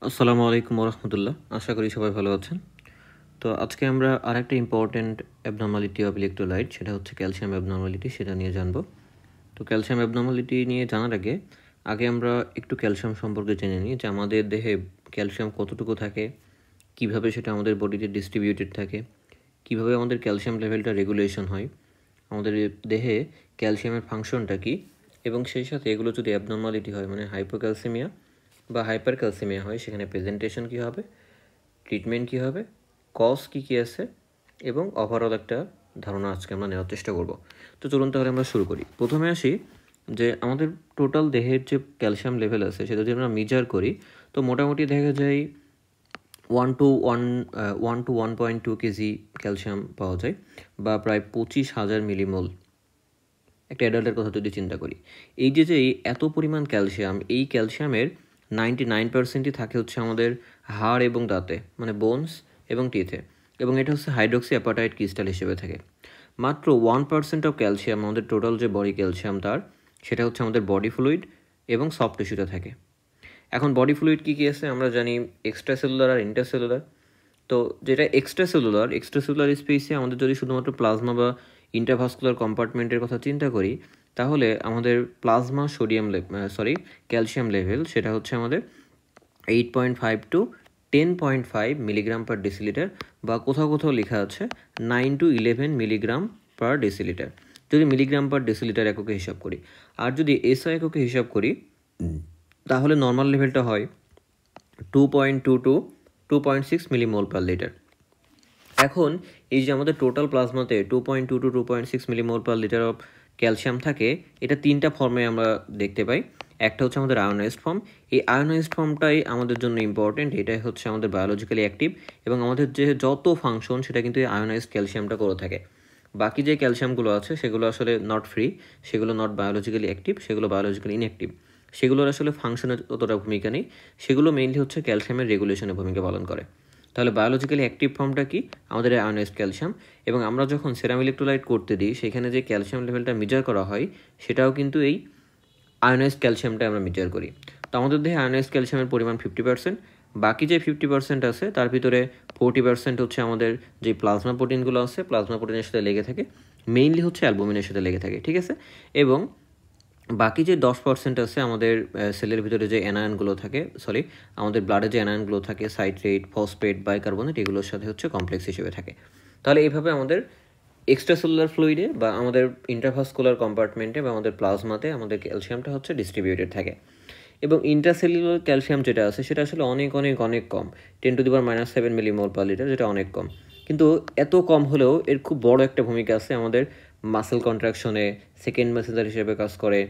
আসসালামু আলাইকুম রহমতুল্লাহ। আশা করি সবাই ভালো আছেন। তো আজকে আমরা আরেকটা ইম্পর্ট্যান্ট অ্যাবনর্মালিটি অফ ইলেকট্রোলাইট, সেটা হচ্ছে ক্যালসিয়াম অ্যাবনর্মালিটি, সেটা নিয়ে জানবো। তো ক্যালসিয়াম অ্যাবনর্মালিটি নিয়ে জানার আগে আমরা একটু ক্যালসিয়াম সম্পর্কে জেনে নিই যে আমাদের দেহে ক্যালসিয়াম কতটুকু থাকে, কিভাবে সেটা আমাদের বডিতে ডিস্ট্রিবিউটেড থাকে, কিভাবে আমাদের ক্যালসিয়াম লেভেলটা রেগুলেশন হয়, আমাদের দেহে ক্যালসিয়ামের ফাংশনটা কী, এবং সেই সাথে এগুলো যদি অ্যাবনর্মালিটি হয় মানে হাইপোক্যালসিমিয়া বা হাইপার ক্যালসিমিয়া হয়, সেখানে প্রেজেন্টেশন কী হবে, ট্রিটমেন্ট কী হবে, কজ কী কী আছে, এবং ওভারঅল একটা ধারণা আজকে আমরা নেওয়ার চেষ্টা করব। তো চলুন তাহলে আমরা শুরু করি। প্রথমে আসি যে আমাদের টোটাল দেহের যে ক্যালসিয়াম লেভেল আছে সেটা যদি আমরা মেজার করি, তো মোটামুটি দেখা যায় 1 to 1.2 কেজি ক্যালসিয়াম পাওয়া যায়, বা প্রায় 25,000 মিলিমোল একটা অ্যাডাল্টের কথা যদি চিন্তা করি। এই যে এত পরিমাণ ক্যালসিয়াম, এই ক্যালসিয়ামের 99%ই থাকে হচ্ছে আমাদের হাড় এবং দাঁতে, মানে বোনস এবং টিথে, এবং এটা হচ্ছে হাইড্রক্সি অ্যাপাটাইট ক্রিস্টাল হিসেবে থাকে। মাত্র 1% অফ ক্যালসিয়াম আমাদের টোটাল যে বডি ক্যালসিয়াম সেটা হচ্ছে আমাদের বডি ফ্লুইড এবং সফট টিস্যুতে থাকে। এখন বডি ফ্লুইড কী কী আছে আমরা জানি, এক্সট্রা সেলুলার আর ইন্টারসেলুলার। তো যেটা এক্সট্রা সেলুলার স্পেসে আমাদের যদি শুধুমাত্র প্লাজমা বা ইন্টারভাস্কুলার কম্পার্টমেন্টের কথা চিন্তা করি, তাহলে আমাদের প্লাজমা ক্যালসিয়াম লেভেল সেটা হচ্ছে আমাদের 8.5 to 10.5 মিলিগ্রাম পার ডেসিলিটার, বা কোথাও কোথাও লেখা আছে 9 to 11 মিলিগ্রাম পার ডেসিলিটার, যদি মিলিগ্রাম পার ডেসিলিটার এককে হিসাব করি। আর যদি এসআই এককে হিসাব করি, তাহলে নর্মাল লেভেলটা হয় 2.2 to 2.6 মিলিমোল পার লিটার। এখন এই যে আমাদের টোটাল প্লাজমাতে 2.2 to 2.6 millimole per litre of calcium থাকে, এটা তিনটা ফর্মে আমরা দেখতে পাই। একটা হচ্ছে আমাদের আয়োনাইজড ফর্ম। এই আয়োনাইজড ফর্মটাই আমাদের জন্য ইম্পর্টেন্ট, এটাই হচ্ছে আমাদের বায়োলজিক্যালি অ্যাক্টিভ, এবং আমাদের যে যত ফাংশন সেটা কিন্তু এই আয়োনাইজড ক্যালসিয়ামটা করে থাকে। বাকি যে ক্যালসিয়ামগুলো আছে সেগুলো আসলে নট ফ্রি, সেগুলো নট বায়োলজিক্যালি অ্যাক্টিভ, সেগুলো বায়োলজিক্যালি ইনঅ্যাক্টিভ, সেগুলোর আসলে ফাংশনের অতটা ভূমিকা নেই, সেগুলো মেইনলি হচ্ছে ক্যালসিয়ামের রেগুলেশনের ভূমিকা পালন করে। তাহলে বায়োলজিক্যালি অ্যাক্টিভ ফর্মটা কি, আমাদের আয়োনাইজড ক্যালসিয়াম, এবং আমরা যখন সেরাম ইলেকট্রোলাইট করতে দিই সেখানে যে ক্যালসিয়াম লেভেলটা মেজার করা হয় সেটাও কিন্তু এই আয়োনাইজড ক্যালসিয়ামটা আমরা মেজার করি। তো আমাদের দেহে আয়োনাইজড ক্যালসিয়ামের পরিমাণ 50%, বাকি যে 50% আছে তার ভিতরে 40% হচ্ছে আমাদের যে প্লাজমা প্রোটিনগুলো আছে, প্লাজমা প্রোটিনের সাথে লেগে থাকে, মেইনলি হচ্ছে অ্যালবুমিনের সাথে লেগে থাকে, ঠিক আছে। এবং বাকি যে 10% আছে আমাদের সেলের ভিতরে যে অ্যানায়নগুলো থাকে, আমাদের ব্লাডে যে অ্যানায়নগুলো থাকে, সাইট্রেট, ফসফেট, বাইকার্বনেট, এগুলোর সাথে হচ্ছে কমপ্লেক্স হিসেবে থাকে। তাহলে এইভাবে আমাদের এক্সট্রাসেলুলার ফ্লুইডে বা আমাদের ইন্টারভাস্কুলার কম্পার্টমেন্টে বা আমাদের প্লাজমাতে আমাদের ক্যালসিয়ামটা হচ্ছে ডিস্ট্রিবিউটেড থাকে। এবং ইন্ট্রাসেলুলার ক্যালসিয়াম যেটা আছে সেটা আসলে অনেক অনেক অনেক কম, 10⁻⁻7 মিলিমোল পার লিটার, যেটা অনেক কম। কিন্তু এত কম হলেও এর খুব বড় একটা ভূমিকা আছে আমাদের মাসেল কন্ট্রাকশনে, সেকেন্ড মেসেঞ্জার হিসেবে কাজ করে,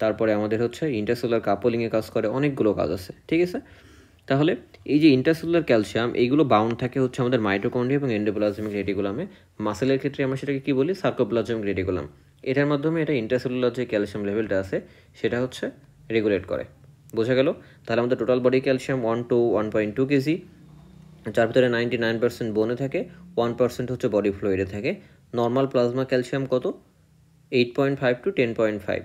তারপরে আমাদের হচ্ছে ইন্টারসেলুলার কাপলিংয়ে কাজ করে, অনেকগুলো কাজ আছে, ঠিক আছে। তাহলে এই যে ইন্টারসেলুলার ক্যালসিয়াম, এইগুলো বাউন্ড থাকে হচ্ছে আমাদের মাইটোকন্ড্রিয়া এবং এন্ডোপ্লাজমিক রেটিকুলামে। মাসেলের ক্ষেত্রে আমরা সেটাকে কী বলি, সার্কোপ্লাজমিক রেটিকুলাম। এটার মাধ্যমে এটা ইন্টারসেলুলার যে ক্যালসিয়াম লেভেলটা আছে সেটা হচ্ছে রেগুলেট করে। বোঝা গেল? তাহলে আমাদের total body calcium 1 to 1.2 KG, যার ভিতরে 99% বোনে থাকে, 1% হচ্ছে বডি ফ্লুইডে থাকে। নর্মাল প্লাজমা ক্যালসিয়াম কত, 8.5 to 10.5,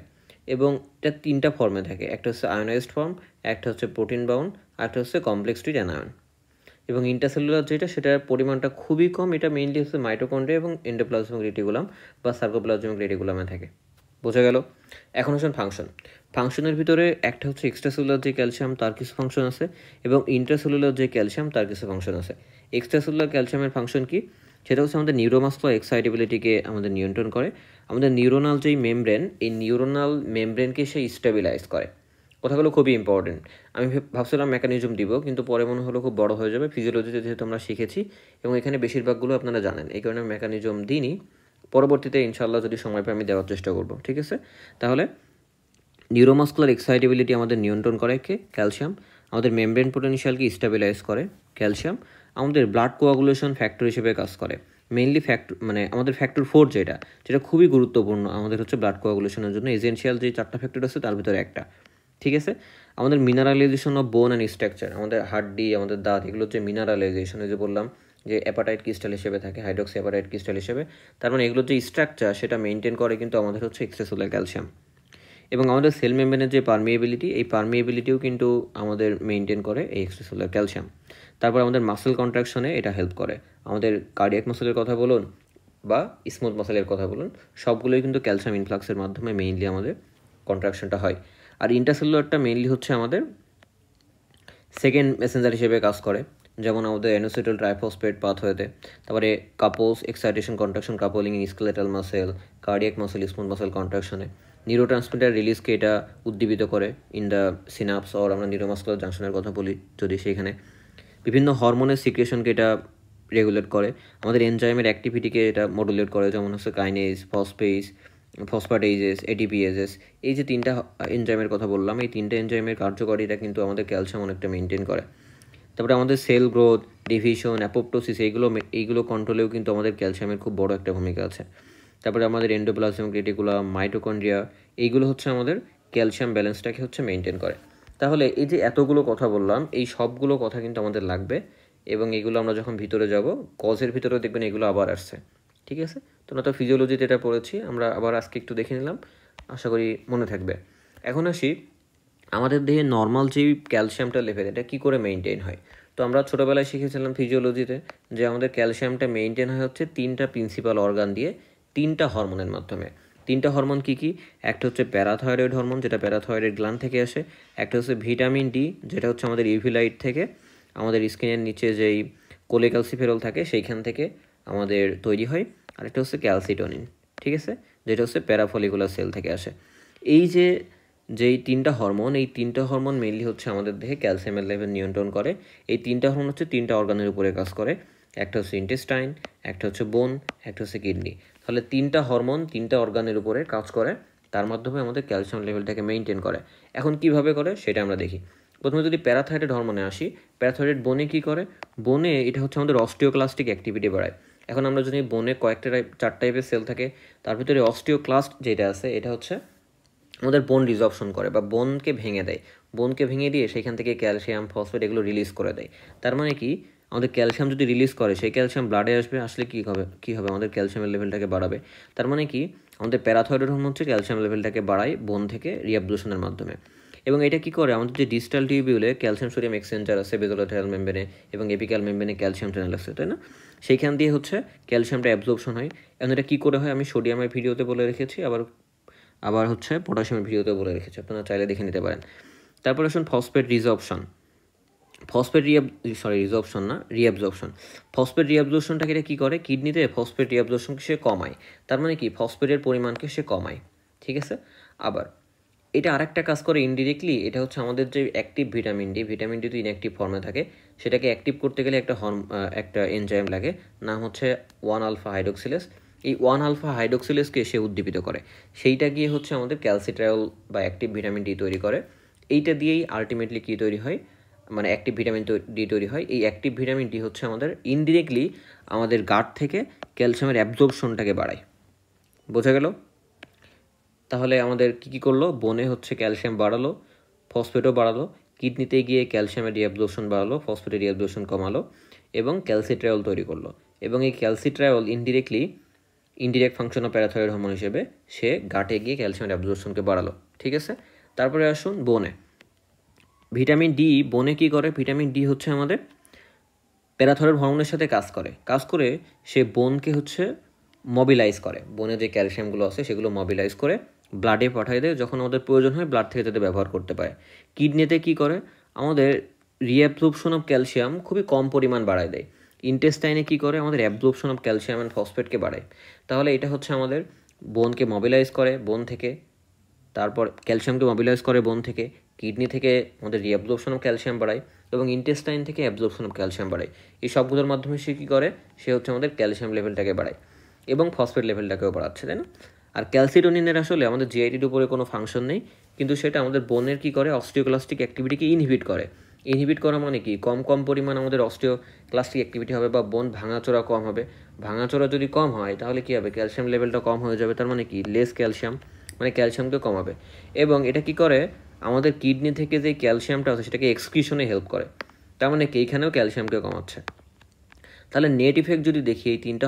এবং এটা তিনটা ফর্মে থাকে, একটা হচ্ছে আয়োনাইজড ফর্ম, একটা হচ্ছে প্রোটিন বাউন্ড, আর একটা হচ্ছে কমপ্লেক্স ট্রিট অ্যানায়ন। এবং ইন্টারসেলুলার যেটা সেটার পরিমাণটা খুবই কম, এটা মেইনলি হচ্ছে মাইটোকন্ড্রিয়া এবং এন্ডোপ্লাজমিক রেটিকুলাম বা সার্কোপ্লাজমিক রেটিকুলামে থাকে। বোঝা গেল? এখন হচ্ছে ফাংশনের ভিতরে একটা হচ্ছে এক্সট্রাসেলুলার যে ক্যালসিয়াম তার কিছু ফাংশন আছে, এবং ইন্ট্রাসেলুলার যে ক্যালসিয়াম তার কিছু ফাংশন আছে। এক্সট্রাসেলুলার ক্যালসিয়ামের ফাংশন কি, সেটা হচ্ছে আমাদের নিউরোমাসকুলার এক্সাইটেবিলিটিকে আমাদের নিয়ন্ত্রণ করে, আমাদের নিউরোনাল যেই মেমব্রেন, এই নিউরোনাল মেমব্রেনকে সে স্টেবিলাইজ করে। কথাগুলো খুবই ইম্পর্টেন্ট। আমি ভাবছিলাম মেকানিজম দিব, কিন্তু পরে মনে হলো খুব বড় হয়ে যাবে, ফিজিওলজিতে যেহেতু আমরা শিখেছি এবং এখানে বেশিরভাগগুলো আপনারা জানেন, এই কারণে মেকানিজম দিইনি। পরবর্তীতে ইনশাল্লাহ যদি সময় পাই আমি দেওয়ার চেষ্টা করব, ঠিক আছে। তাহলে নিউরোমাসকুলার এক্সাইটেবিলিটি আমাদের নিয়ন্ত্রণ করে কে, ক্যালসিয়াম। আমাদের মেমব্রেন পোটেনশিয়ালকে স্টেবিলাইজ করে ক্যালসিয়াম। আমাদের ব্লাড কোয়াগুলেশন ফ্যাক্টর হিসেবে কাজ করে, মেইনলি আমাদের ফ্যাক্টর 4 যেটা খুবই গুরুত্বপূর্ণ আমাদের হচ্ছে ব্লাড কোয়াগুলেশনের জন্য, এসেনশিয়াল যে 4টা ফ্যাক্টর আছে তার ভিতরে একটা, ঠিক আছে। আমাদের মিনারালাইজেশন অফ বোন অ্যান্ড স্ট্রাকচার, আমাদের হাড্ডি, আমাদের দাঁত, এগুলো হচ্ছে মিনারালাইজেশন, যে বললাম যে অ্যাপাটাইট ক্রিস্টাল হিসেবে থাকে, হাইড্রক্সি অ্যাপাটাইট ক্রিস্টাল হিসেবে, তার মানে এগুলোর যে স্ট্রাকচার সেটা মেনটেন করে কিন্তু আমাদের হচ্ছে এক্সট্রাসেলুলার ক্যালসিয়াম। এবং আমাদের সেল মেমব্রেনের যে পারমিয়েবিলিটি, এই পারমিয়েবিলিটিও কিন্তু আমাদের মেনটেন করে এই এক্সট্রাসেলুলার ক্যালসিয়াম। তারপর আমাদের মাসেল কন্ট্রাকশনে এটা হেল্প করে। আমাদের কার্ডিয়াক মাসেলের কথা বলুন বা স্মুথ মাসেলের কথা বলুন, সবগুলোই কিন্তু ক্যালসিয়াম ইনফ্লাক্সের মাধ্যমে মেইনলি আমাদের কন্ট্রাকশনটা হয়। আর ইন্টারসেলুলারটা মেইনলি হচ্ছে আমাদের সেকেন্ড মেসেঞ্জার হিসেবে কাজ করে, যেমন আমাদের অ্যানোসিটাইল ট্রাইফসফেট পাথওয়েতে, তারপরে couples excitation contraction coupling in skeletal muscle, cardiac muscle smooth muscle কন্ট্রাকশনে নিউরোট্রান্সমিটার রিলিজকে এটা উদ্দীপিত করে ইন দ্য সিনাপস, অর আমরা নিউরোমাস্কুলার জাংশনের কথা বলি যদি, সেখানে বিভিন্ন হরমোনের সিক্রেশনকে এটা রেগুলেট করে, আমাদের এনজাইমের অ্যাক্টিভিটিকে এটা মডুলেট করে, যেমন হচ্ছে কাইনেজ, ফসফেটেজেস, এটিপিএজেস। এই যে তিনটা এনজাইমের কথা বললাম, এই তিনটা এনজাইমের কার্যকারিতা কিন্তু আমাদের ক্যালসিয়াম অনেকটা মেনটেন করে। তারপরে আমাদের সেল গ্রোথ, ডিভিশন, অ্যাপোপ্টোসিস এইগুলো কন্ট্রোলেও কিন্তু আমাদের ক্যালসিয়ামের খুব বড় একটা ভূমিকা আছে। তারপরে আমাদের এন্ডোপ্লাজমিক রেটিকুলাম, মাইটোকন্ড্রিয়া, এইগুলো হচ্ছে আমাদের ক্যালসিয়াম ব্যালেন্সটাকে হচ্ছে মেনটেন করে। তাহলে এই যে এতগুলো কথা বললাম, এই সবগুলো কথা কিন্তু আমাদের লাগবে, এবং এগুলো আমরা যখন ভিতরে যাব কজের ভিতরেও দেখবেন এগুলো আবার আসছে। ঠিক আছে, তোমরা তো ফিজিওলজিতে এটা পড়েছি, আমরা আবার আজকে একটু দেখে নিলাম, আশা করি মনে থাকবে। এখন আসি আমাদের দেহে নর্মাল যে ক্যালসিয়ামটা লেভেল, এটা কী করে মেনটেন হয়। তো আমরা ছোটোবেলায় শিখেছিলাম ফিজিওলজিতে যে আমাদের ক্যালসিয়ামটা মেনটেন হয় হচ্ছে তিনটা প্রিন্সিপাল অর্গান দিয়ে, তিনটা হরমোনের মাধ্যমে। তিনটা হরমোন কী কী? একটা হচ্ছে প্যারাথয়েডেড হরমোন, যেটা প্যারাথয়েডেড গ্ল্যান্ড থেকে আসে। একটা হচ্ছে ভিটামিন ডি, যেটা হচ্ছে আমাদের ইউভি লাইট থেকে, আমাদের স্কিনের নিচে যেই কোলেক্যালসিফেরল থাকে সেইখান থেকে আমাদের তৈরি হয়। আরেকটা হচ্ছে ক্যালসিটোনিন, ঠিক আছে, যেটা হচ্ছে প্যারাফলিকুলার সেল থেকে আসে। এই যেই তিনটা হরমোন, এই তিনটা হরমোন মেইনলি হচ্ছে আমাদের দেহে ক্যালসিয়ামের লেভেল নিয়ন্ত্রণ করে। এই তিনটা হরমোন হচ্ছে তিনটা অর্গানের উপরে কাজ করে, একটা হচ্ছে ইন্টেস্টাইন, একটা হচ্ছে বোন, একটা হচ্ছে কিডনি। তাহলে তিনটা হরমোন তিনটা অর্গানের উপরে কাজ করে, তার মাধ্যমে আমাদের ক্যালসিয়াম লেভেলটাকে মেনটেন করে। এখন কিভাবে করে সেটা আমরা দেখি। প্রথমে যদি প্যারাথাইরয়েড হরমোনে আসি, প্যারাথাইরয়েড বোনে কী করে? বোনে এটা হচ্ছে আমাদের অস্টিওক্লাস্টিক অ্যাক্টিভিটি বাড়ায়। এখন আমরা যদি বোনে কয়েকটা চার টাইপের সেল থাকে, তার ভিতরে অস্টিওক্লাস্ট যেটা আছে, এটা হচ্ছে আমাদের বোন রিজর্পশন করে বা বোনকে ভেঙে দেয়। বোনকে ভেঙে দিয়ে সেখান থেকে ক্যালসিয়াম, ফসফেট এগুলো রিলিজ করে দেয়। তার মানে কি, আমাদের ক্যালসিয়াম যদি রিলিজ করে, সেই ক্যালসিয়াম ব্লাডে আসবে, আসলে কী হবে আমাদের ক্যালসিয়ামের লেভেলটাকে বাড়াবে। তার মানে কি, আমাদের প্যারাথয়েড হরমোন হচ্ছে ক্যালসিয়াম লেভেলটাকে বাড়ায় বোন থেকে রিঅ্যাবজর্পশনের মাধ্যমে। এবং এটা কি করে, আমাদের যে ডিস্টাল টিউবিউলে ক্যালসিয়াম সোডিয়াম এক্সচেঞ্জার আছে বেজোলাটেরাল মেমব্রেনে এবং এপিক্যাল মেমব্রেনে ক্যালসিয়াম চ্যানেল আছে, তাই না? সেইখান দিয়ে হচ্ছে ক্যালসিয়ামটা অ্যাবজর্পশন হয়। এখন এটা কী করে হয় আমি সোডিয়ামের ভিডিওতে বলে রেখেছি, আবার হচ্ছে পটাশিয়ামের ভিডিওতে বলে রেখেছি, আপনারা চাইলে দেখে নিতে পারেন। তারপর আসুন ফসফেট রিজর্পশন। রিঅ্যাবজর্পশন। ফসফেট রিঅ্যাবজর্পশনটাকে এটা কী করে, কিডনিতে ফসফেট রিঅ্যাবজর্পশনকে সে কমায়। তার মানে কি, ফসফেটের পরিমাণকে সে কমায়, ঠিক আছে। আবার এটা আরেকটা কাজ করে ইনডিরেক্টলি, এটা হচ্ছে আমাদের যে অ্যাক্টিভ ভিটামিন ডি তো ইনঅ্যাক্টিভ ফর্মে থাকে, সেটাকে অ্যাক্টিভ করতে গেলে একটা এনজাইম লাগে, নাম হচ্ছে 1 আলফা হাইড্রোক্সিলেজ। এই 1 আলফা হাইড্রোক্সিলেজকে সে উদ্দীপিত করে, সেইটা গিয়ে হচ্ছে আমাদের ক্যালসিট্রায়ল বা অ্যাক্টিভ ভিটামিন ডি তৈরি করে। এইটা দিয়েই আলটিমেটলি কী তৈরি হয়, মানে অ্যাক্টিভ ভিটামিন ডি তৈরি হয়। এই অ্যাক্টিভ ভিটামিন ডি হচ্ছে আমাদের ইনডিরেক্টলি আমাদের গাট থেকে ক্যালসিয়ামের অ্যাবজর্পশনটাকে বাড়ায়। বোঝা গেল? তাহলে আমাদের কী করলো, বোনে হচ্ছে ক্যালসিয়াম বাড়ালো, ফসফেটও বাড়ালো, কিডনিতে গিয়ে ক্যালসিয়ামের রিঅ্যাবজর্পশন বাড়ালো, ফসফেটের রিঅ্যাবজর্পশন কমালো, এবং ক্যালসিট্রায়ল তৈরি করলো। এবং এই ক্যালসিট্রায়ল ইনডিরেক্ট ফাংশন অফ প্যারাথয়েড হরমোন হিসেবে সে গাটে গিয়ে ক্যালসিয়ামের অ্যাবজর্পশনকে বাড়ালো, ঠিক আছে। তারপরে আসুন বোনে। ভিটামিন ডি বোনে কী করে, ভিটামিন ডি হচ্ছে আমাদের প্যারাথয়েড হরমোনের সাথে কাজ করে সে বোনকে হচ্ছে মবিলাইজ করে, বোনে যে ক্যালসিয়ামগুলো আছে সেগুলো মবিলাইজ করে ব্লাডে পাঠিয়ে দেয়, যখন আমাদের প্রয়োজন হয় ব্লাড থেকে যাতে ব্যবহার করতে পারে। কিডনিতে কী করে, আমাদের রিঅ্যাবজর্পশন অফ ক্যালসিয়াম খুবই কম পরিমাণ বাড়ায় দেয়। ইন্টেস্টাইনে কী করে, আমাদের অ্যাবজর্পশন অফ ক্যালসিয়াম অ্যান্ড ফসফেটকে বাড়ায়। তাহলে এটা হচ্ছে আমাদের বোনকে মবিলাইজ করে বোন থেকে, তারপর ক্যালসিয়ামকে মবিলাইজ করে বোন থেকে, কিডনি থেকে আমাদের রিঅ্যাবজর্পশন অফ ক্যালসিয়াম বাড়ায়, এবং ইন্টেস্টাইন থেকে অ্যাবজর্পশন অফ ক্যালসিয়াম বাড়ায়। এই সবগুলোর মাধ্যমে সে কী করে, সে হচ্ছে আমাদের ক্যালসিয়াম লেভেলটাকে বাড়ায় এবং ফসফেট লেভেলটাকেও বাড়াচ্ছে, তাই না? আর ক্যালসিটোনিনের আসলে আমাদের জিআইটির উপরে কোনো ফাংশন নেই, কিন্তু সেটা আমাদের বোনের কী করে, অস্টিওক্লাস্টিক অ্যাক্টিভিটিকে ইনহিবিট করা মানে কি, কম পরিমাণ আমাদের অস্টিওক্লাস্টিক অ্যাক্টিভিটি হবে বা বোন ভাঙাচোরা কম হবে। ভাঙাচোরা যদি কম হয় তাহলে কী হবে, ক্যালসিয়াম লেভেলটা কম হয়ে যাবে, তার মানে কি লেস ক্যালসিয়াম, মানে ক্যালসিয়ামকে কমাবে। এবং এটা কি করে, আমাদের কিডনি থেকে যে ক্যালসিয়ামটা আছে সেটাকে এক্সক্রিশনে হেল্প করে, তার মানে কি এইখানেও ক্যালসিয়ামকে কমাচ্ছে। তাহলে নেট ইফেক্ট যদি দেখি এই তিনটা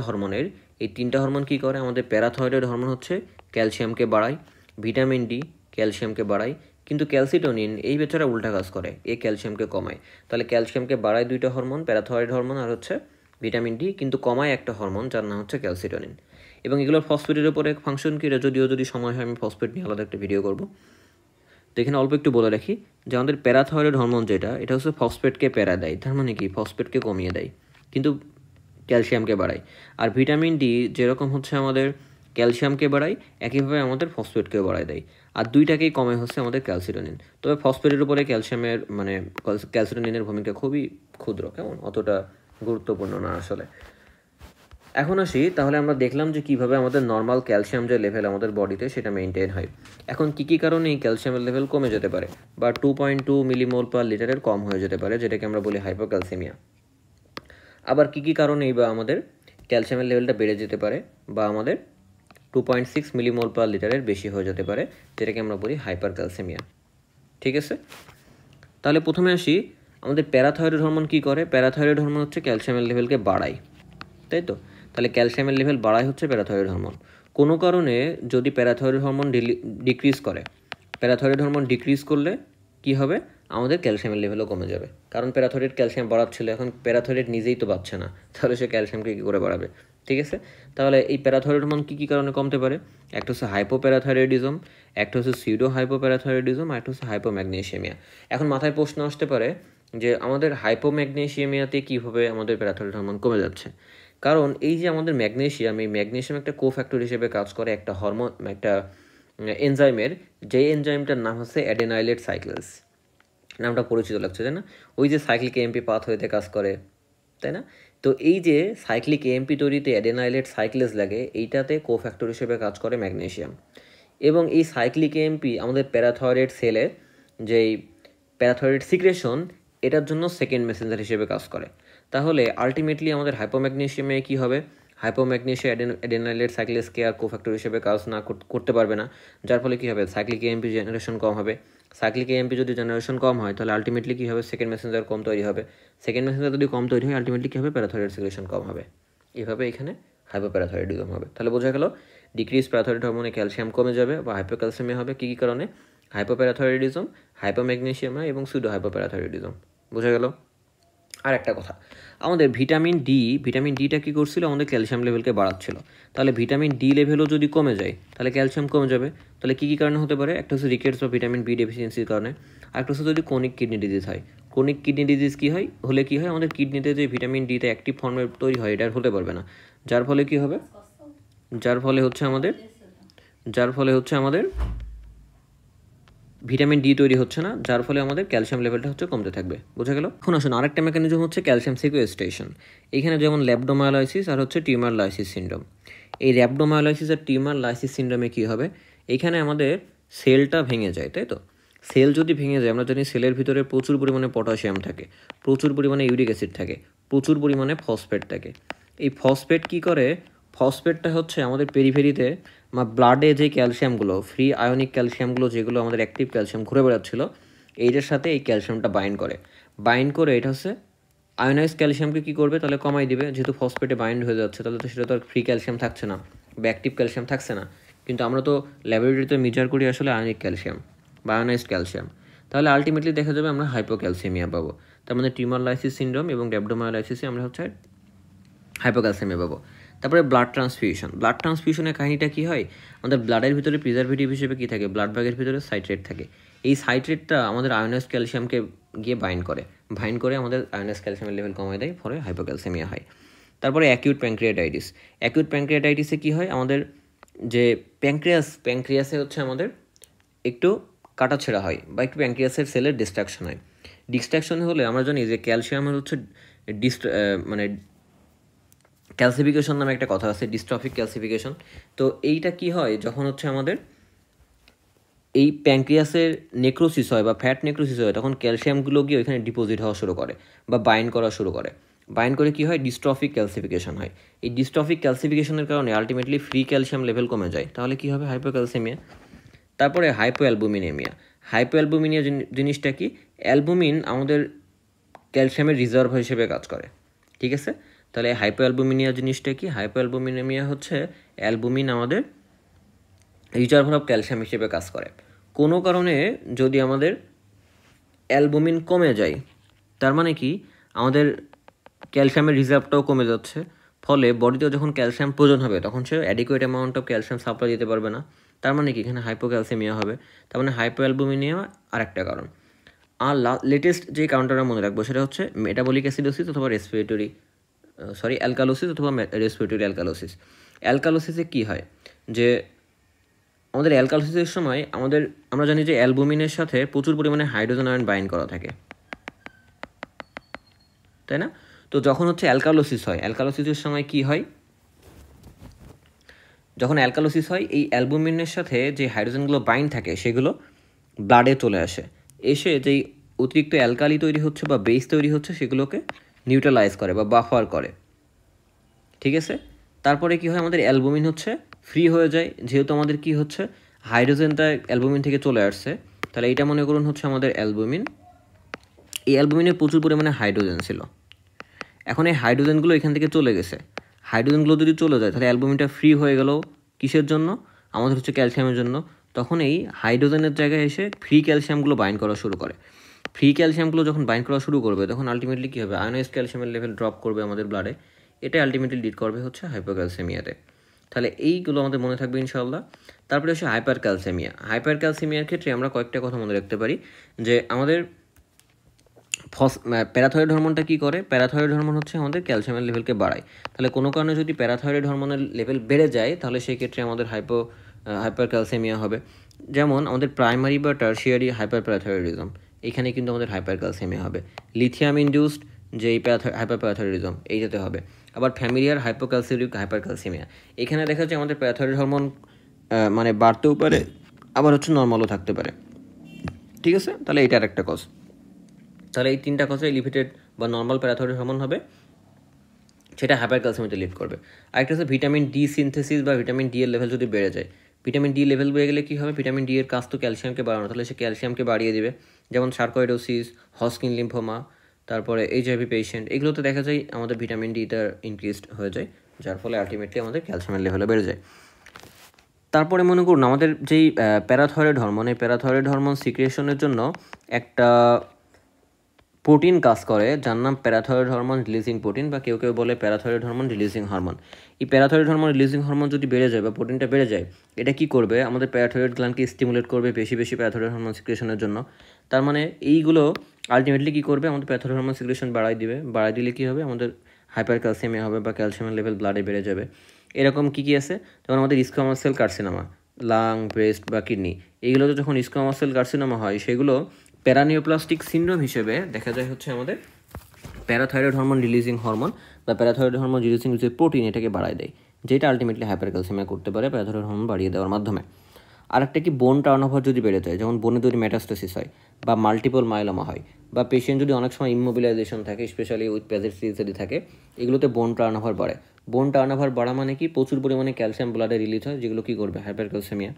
হরমোন কী করে, আমাদের প্যারাথয়েডেড হরমোন হচ্ছে ক্যালসিয়ামকে বাড়ায়, ভিটামিন ডি ক্যালসিয়ামকে বাড়ায়, কিন্তু ক্যালসিটোনিন এই বেচারা উল্টা কাজ করে, এই ক্যালসিয়ামকে কমায়। তাহলে ক্যালসিয়ামকে বাড়ায় দুইটা হরমোন, প্যারাথয়েড হরমোন আর হচ্ছে ভিটামিন ডি, কিন্তু কমায় একটা হরমোন যার নাম হচ্ছে ক্যালসিটোনিন। এবং এগুলোর ফসফেটের উপরে ফাংশন কী, যদিও যদি সময় হয় আমি ফসফেট নিয়ে আলাদা একটা ভিডিও করব। তো এখানে অল্প একটু বলে রাখি যে আমাদের প্যারাথয়েড হরমোন যেটা, এটা হচ্ছে ফসফেটকে প্যারা দেয়, তার মানে কি ফসফেটকে কমিয়ে দেয়, কিন্তু ক্যালসিয়ামকে বাড়ায়। আর ভিটামিন ডি যেরকম হচ্ছে আমাদের ক্যালসিয়ামকে বাড়ায়, একইভাবে আমাদের ফসফেটকেও বাড়ায় দেয়, আর দুইটাকেই কমে হচ্ছে আমাদের ক্যালসিটোনিন। তবে ফসফেটের উপরে ক্যালসিয়ামের মানে ক্যালসিটোনিনের ভূমিকা খুবই ক্ষুদ্র, কেমন অতটা গুরুত্বপূর্ণ না আসলে। এখন আসি, তাহলে আমরা দেখলাম যে কীভাবে আমাদের নর্মাল ক্যালসিয়াম যে লেভেল আমাদের বডিতে সেটা মেনটেন হয়। এখন কী কী কারণে এই ক্যালসিয়ামের লেভেল কমে যেতে পারে, বা 2.2 মিলিমোল পার লিটারের কম হয়ে যেতে পারে, যেটাকে আমরা বলি হাইপোক্যালসেমিয়া। আবার কী কী কারণেই বা আমাদের ক্যালসিয়ামের লেভেলটা বেড়ে যেতে পারে, বা আমাদের 2.6 মিলিমোল পার লিটারের বেশি হয়ে যেতে পারে, যেটাকে আমরা বলি হাইপার ক্যালসেমিয়া। ঠিক আছে, তাহলে প্রথমে আসি, আমাদের প্যারাথয়েড হরমোন কী করে? প্যারাথয়েড হরমোন হচ্ছে ক্যালসিয়ামের লেভেলকে বাড়ায়, তাই তো? তাহলে ক্যালসিয়ামের লেভেল বাড়ায় হচ্ছে প্যারাথয়েড হরমোন। কোনো কারণে যদি প্যারাথয়েড হরমোন ডিক্রিজ করে, প্যারাথয়েড হরমোন ডিক্রিজ করলে কি হবে? আমাদের ক্যালসিয়ামের লেভেলও কমে যাবে, কারণ প্যারাথয়েড ক্যালসিয়াম বাড়াচ্ছিল, এখন প্যারাথয়েড নিজেই তো বাড়ছে না, তাহলে সে ক্যালসিয়ামকে কী করে বাড়াবে? ঠিক আছে, তাহলে এই প্যারাথয়েড হরমোন কী কী কারণে কমতে পারে? একটা হচ্ছে হাইপোপ্যারাথাইরয়েডিজম, একটা হচ্ছে সিউডো হাইপোপ্যারাথাইরয়েডিজম, আর একটা হচ্ছে হাইপোম্যাগনেসিয়ামিয়া। এখন মাথায় প্রশ্ন আসতে পারে যে আমাদের হাইপোম্যাগনেসিয়ামিয়াতে কীভাবে আমাদের প্যারাথয়েড হরমোন কমে যাচ্ছে? কারণ এই যে আমাদের ম্যাগনেসিয়াম, এই ম্যাগনেসিয়াম একটা কোফ্যাক্টর হিসেবে কাজ করে একটা হরমোন, একটা এনজাইমের, যে এনজাইমটার নাম হচ্ছে অ্যাডেনাইলেট সাইক্লেস। নামটা পরিচিত লাগছে, তাই না? ওই যে সাইক্লিক এএমপি পাথওয়েতে কাজ করে, তাই না? তো এই যে সাইক্লিক এএমপি তৈরিতে অ্যাডেনাইলেট সাইক্লেস লাগে, এইটাতে কোফ্যাক্টর হিসেবে কাজ করে ম্যাগনেসিয়াম। এবং এই সাইক্লিক এএমপি আমাদের প্যারাথয়েড সেলে যেই প্যারাথয়েড সিক্রেশন, এটার জন্য সেকেন্ড মেসেঞ্জার হিসেবে কাজ করে। তাহলে আলটিমেটলি আমাদের হাইপোম্যাগনেসিয়ামে কী হবে? হাইপোম্যাগনেসিয়া অ্যাডেনাইলেট সাইক্লেসকে আর কোফ্যাক্টর হিসেবে কাজ না করতে পারবে না, যার ফলে কী হবে? সাইক্লিক এএমপি জেনারেশন কম হবে। সাইক্লিক এএমপি যদি জেনারেশন কম হয়, তাহলে আলটিমেটলি কী হবে? সেকেন্ড মেসেঞ্জার কম তৈরি হবে। সেকেন্ড মেসেঞ্জার যদি কম তৈরি হয়, আলটিমেটলি কী হবে? প্যারাথয়েড সিক্রেশন কম হবে। এভাবে এখানে হাইপোপ্যারাথয়েডিজম হবে। তাহলে বোঝা গেল ডিক্রিজ প্যারাথয়েড হরমোনে ক্যালসিয়াম কমে যাবে বা হাইপোক্যালসিয়ামিয়া হবে কী কী কারণে? হাইপোপ্যারাথয়েডিজম, হাইপোম্যাগনেসিয়ামিয়া এবং সুডো হাইপোপ্যারাথয়েডিজম। বোঝা গেল? আর একটা কথা, আমাদের ভিটামিন ডিটা কী করছিল? আমাদের ক্যালসিয়াম লেভেলকে বাড়াচ্ছিল। তাহলে ভিটামিন ডি লেভেলও যদি কমে যায়, তাহলে ক্যালসিয়াম কমে যাবে। তাহলে কী কী কারণে হতে পারে? একটা হচ্ছে রিকেটস বা ভিটামিন বি ডেফিসিয়েন্সির কারণে, আর একটা হচ্ছে যদি ক্রনিক কিডনি ডিজিজ হয়। ক্রনিক কিডনি ডিজিজ কী হয়? হলে কী হয়? আমাদের কিডনিতে যে ভিটামিন ডিতে অ্যাক্টিভ ফর্মে তৈরি হয়, এটা আর হতে পারবে না, যার ফলে কী হবে? যার ফলে হচ্ছে আমাদের ভিটামিন ডি তৈরি হচ্ছে না, যার ফলে আমাদের ক্যালসিয়াম লেভেলটা হচ্ছে কমতে থাকবে। বোঝা গেল? এখন আসুন, আরেকটা মেকানিজম হচ্ছে ক্যালসিয়াম সিকুয়েস্ট্রেশন। এখানে যেমন ল্যাপ্টোমায়োলাইসিস আর হচ্ছে টিউমার লাইসিস সিন্ড্রোম। এই ল্যাপ্টোমায়োলাইসিস আর টিউমার লাইসিস সিন্ড্রোমে কী হবে? এইখানে আমাদের সেলটা ভেঙে যায়, তাই তো? সেল যদি ভেঙে যায়, আমরা জানি সেলের ভিতরে প্রচুর পরিমাণে পটাশিয়াম থাকে, প্রচুর পরিমাণে ইউরিক অ্যাসিড থাকে, প্রচুর পরিমাণে ফসফেট থাকে। এই ফসফেট কী করে? ফসফেটটা হচ্ছে আমাদের পেরিফেরিতে বা ব্লাডে যে ক্যালসিয়ামগুলো, ফ্রি আয়নিক ক্যালসিয়ামগুলো, যেগুলো আমাদের অ্যাক্টিভ ক্যালসিয়াম ঘুরে বেড়াচ্ছিল, এইটার সাথে এই ক্যালসিয়ামটা বাইন্ড করে এটা হচ্ছে আয়নাইজ ক্যালসিয়ামকে কী করবে? তাহলে কমাই দিবে। যেহেতু ফসফেটে বাইন্ড হয়ে যাচ্ছে, তাহলে তো সেটা তো আর ফ্রি ক্যালসিয়াম থাকছে না বা অ্যাক্টিভ ক্যালসিয়াম থাকছে না। কিন্তু আমরা তো ল্যাবরেটরিতে মেজার করি আসলে আয়নিক ক্যালসিয়াম বা আয়নাইজড ক্যালসিয়াম। তাহলে আলটিমেটলি দেখা যাবে আমরা হাইপোক্যালসিমিয়া পাবো। তার মানে টিউমার লাইসিস সিন্ড্রোম এবং ল্যাপ্টোমায়োলাইসিসে আমরা হচ্ছে হাইপোক্যালসিমিয়া পাবো। তারপরে ব্লাড ট্রান্সফিউশনের কাহিনিটা কী হয়? আমাদের ব্লাডের ভিতরে প্রিজারভেটিভ হিসেবে কী থাকে? ব্লাড ব্যাগের ভিতরে সাইট্রেট থাকে। এই সাইট্রেটটা আমাদের আয়নাইজ ক্যালসিয়ামকে গিয়ে বাইন্ড করে আমাদের আয়নাইজ ক্যালসিয়ামের লেভেল কমায় দেয়, ফলে হাইপোক্যালসিমিয়া হয়। তারপরে অ্যাকিউট প্যানক্রিয়াটাইটিসে কী হয়? আমাদের যে প্যানক্রিয়াসে হচ্ছে আমাদের একটু কাটাছেঁড়া হয় বা একটু প্যানক্রিয়াসের সেলের ডিস্ট্রাকশন হয়। ডিস্ট্রাকশন হলে আমরা জানি যে ক্যালসিয়ামের হচ্ছে ক্যালসিফিকেশন নামে একটা কথা আছে, ডিস্ট্রফিক ক্যালসিফিকেশন। তো এইটা কি হয়? যখন হচ্ছে আমাদের এই প্যানক্রিয়াসের নেক্রোসিস হয় বা ফ্যাট নেক্রোসিস হয়, তখন ক্যালসিয়ামগুলো গিয়ে ওইখানে ডিপোজিট হওয়া শুরু করে বা বাইন্ড করা শুরু করে। বাইন্ড করে কী হয়? ডিস্ট্রফিক ক্যালসিফিকেশন হয়। এই ডিস্ট্রফিক ক্যালসিফিকেশনের কারণে আলটিমেটলি ফ্রি ক্যালসিয়াম লেভেল কমে যায়। তাহলে কী হবে? হাইপোক্যালসিমিয়া। তারপরে হাইপোঅ্যালবুমিনিয়া জিনিসটা কি? অ্যালবুমিন আমাদের ক্যালসিয়ামের রিজার্ভ হিসেবে কাজ করে, ঠিক আছে? তাহলে হাইপোঅ্যালবুমিনিয়া জিনিসটা কি? হাইপোঅ্যালবুমিনেমিয়া হচ্ছে অ্যালবুমিন আমাদের রিজার্ভার অফ ক্যালসিয়াম হিসেবে কাজ করে। কোনো কারণে যদি আমাদের অ্যালবুমিন কমে যায়, তার মানে কি আমাদের ক্যালসিয়ামের রিজার্ভটাও কমে যাচ্ছে, ফলে বডিতে যখন ক্যালসিয়াম প্রয়োজন হবে তখন সে adequate amount of calcium supply দিতে পারবে না। তার মানে কি এখানে হাইপোক্যালসিমিয়া হবে, তার মানে হাইপোঅ্যালবুমিনিয়া আরেকটা কারণ। আর লেটেস্ট যে কারণটা মনে রাখবো সেটা হচ্ছে মেটাবলিক অ্যাসিডোসিস অথবা অ্যালকালোসিস অথবা রেসপিরেটরি অ্যালকালোসিস। অ্যালকালোসিসে কী হয় যে আমাদের অ্যালকালোসিসের সময় আমরা জানি যে অ্যালবুমিনের সাথে প্রচুর পরিমাণে হাইড্রোজেন আয়ন বাইন্ড করা থাকে, তাই না? তো যখন হচ্ছে অ্যালকালোসিস হয়, অ্যালকালোসিসের সময় কি হয়, যখন অ্যালকালোসিস হয় এই অ্যালবুমিনের সাথে যে হাইড্রোজেনগুলো বাইন্ড থাকে সেগুলো ব্লাডে চলে আসে, এসে যেই অতিরিক্ত অ্যালকালি তৈরি হচ্ছে বা বেস তৈরি হচ্ছে সেগুলোকে নিউট্রালাইজ করে বা বাফার করে, ঠিক আছে? তারপরে কি হয়, আমাদের অ্যালবুমিন হচ্ছে ফ্রি হয়ে যায়, যেহেতু আমাদের কি হচ্ছে হাইড্রোজেনটা অ্যালবুমিন থেকে চলে আসছে, তাহলে এটা মনে করুন হচ্ছে আমাদের অ্যালবুমিন। এই অ্যালবুমিনে প্রচুর পরিমাণে হাইড্রোজেন ছিল, এখন এই হাইড্রোজেনগুলো এখান থেকে চলে গেছে। হাইড্রোজেনগুলো যদি চলে যায় তাহলে অ্যালবুমিনটা ফ্রি হয়ে গেল কিসের জন্য, আমাদের হচ্ছে ক্যালসিয়ামের জন্য। তখন এই হাইড্রোজেনের জায়গায় এসে ফ্রি ক্যালসিয়ামগুলো বাইন্ড করা শুরু করে। ফ্রি ক্যালসিয়ামগুলো যখন বাইন্ড করা শুরু করবে তখন আলটিমেটলি কী হবে, আয়োনাইজড ক্যালসিয়ামের লেভেল ড্রপ করবে আমাদের ব্লাডে, এটা আলটিমেটলি লিড করবে হচ্ছে হাইপোক্যালসেমিয়াতে। তাহলে এইগুলো আমাদের মনে থাকবে ইনশাআল্লাহ। তারপরে হচ্ছে হাইপার ক্যালসেমিয়া। হাইপার ক্যালসেমিয়ার ক্ষেত্রে আমরা কয়েকটা কথা মনে রাখতে পারি, যে আমাদের প্যারাথয়েড হরমোনটা কী করে, প্যারাথয়েড হরমোন হচ্ছে আমাদের ক্যালসিয়ামের লেভেলকে বাড়ায়। তাহলে কোনো কারণে যদি প্যারাথয়েড হরমোনের লেভেল বেড়ে যায় তাহলে সেই ক্ষেত্রে আমাদের হাইপার ক্যালসেমিয়া হবে। যেমন আমাদের প্রাইমারি বা টার্সিয়ারি হাইপার প্যারাথয়েডিজম, এখানে কিন্তু আমাদের হাইপার ক্যালসেমিয়া হবে। লিথিয়াম ইনডিউসড যে হাইপার প্যারাথয়েডিজম এইটাতে হবে। আবার ফ্যামিলিয়ার হাইপোক্যালসিউরিক হাইপার ক্যালসেমিয়া, এখানে দেখা যায় আমাদের প্যারাথয়েড হরমোন মানে বাড়তেও পারে, আবার হচ্ছে নর্মালও থাকতে পারে, ঠিক আছে? তাহলে এইটার একটা কজ। তাহলে এই তিনটা কজে এলিভেটেড বা নর্মাল প্যারাথয়েড হরমোন হবে, সেটা হাইপার ক্যালসিয়ামিতে লিড করবে। আরেকটা হচ্ছে ভিটামিন ডি সিনথেসিস বা ভিটামিন ডি এর লেভেল যদি বেড়ে যায়। ভিটামিন ডি লেভেল বেড়ে গেলে কী হবে, ভিটামিন ডি এর কাজ তো ক্যালসিয়ামকে বাড়ানো, তাহলে সে ক্যালসিয়ামকে বাড়িয়ে দেবে। যেমন সার্কোয়েডোসিস, হস্কিন লিম্ফোমা, তারপরে এইচআইভি পেশেন্ট, এগুলোতে দেখা যায় আমাদের ভিটামিন ডিটা ইনক্রিজড হয়ে যায়, যার ফলে আলটিমেটলি আমাদের ক্যালসিয়ামের লেভেলও বেড়ে যায়। তারপরে মনে করুন আমাদের যেই প্যারাথয়েড হরমোন, এই প্যারাথয়েড হরমোন সিক্রিয়েশনের জন্য একটা প্রোটিন কাজ করে যার নাম প্যারাথয়েড হরমোন রিলিজিং প্রোটিন, বা কেউ কেউ বলে প্যারাথয়েড হরমোন রিলিজিং হরমোন। এই প্যারাথয়েড হরমোন রিলিজিং হরমোন যদি বেড়ে যায় বা প্রোটিনটা বেড়ে যায়, এটা কি করবে, আমাদের প্যারাথয়েড গ্ল্যান্ডকে স্টিমুলেট করবে বেশি বেশি প্যারাথয়েড হরমোন সিক্রেশনের জন্য। তার মানে এইগুলো আলটিমেটলি কী করবে, আমাদের প্যারাথয়েড হরমোন সিক্রেশন বাড়াই দিলে কী হবে, আমাদের হাইপার ক্যালসিয়ামিয়া হবে বা ক্যালসিয়ামের লেভেল ব্লাডে বেড়ে যাবে। এরকম কী কী আছে, যেমন আমাদের squamous cell carcinoma, lung, breast বা কিডনি, এইগুলোতে যখন স্কোয়ামাস সেল কার্সিনোমা হয় সেগুলো প্যারানিওপ্লাস্টিক সিন্ড্রোম হিসেবে দেখা যায় হচ্ছে আমাদের প্যারাথাইরয়েড হরমোন রিলিজিং হরমোন বা প্যারাথাইরয়েড হরমোন রিলিজিং যে প্রোটিন, এটাকে বাড়ায় দেয়, যেটা আলটিমেটলি হাইপারক্যালসিমিয়া করতে পারে প্যারাথাইরয়েড হরমোন বাড়িয়ে দেওয়ার মাধ্যমে। আরেকটা কি, বোন টার্নওভার যদি বেড়ে যায়, যেমন বোনে যদি মেটাস্টাসিস হয় বা মাল্টিপল মাইলোমা হয়, বা পেশেন্ট যদি অনেক সময় ইমোবিলাইজেশন থাকে, স্পেশালি উইথ প্যাজেট্রিজ যদি থাকে, এগুলোতে বোন টার্নওভার বাড়ে। বোন টার্নওভার বাড়া মানে কি, প্রচুর পরিমাণে ক্যালসিয়াম ব্লাডে রিলিজ হয়, যেগুলো কী করবে, হাইপারক্যালসিমিয়া।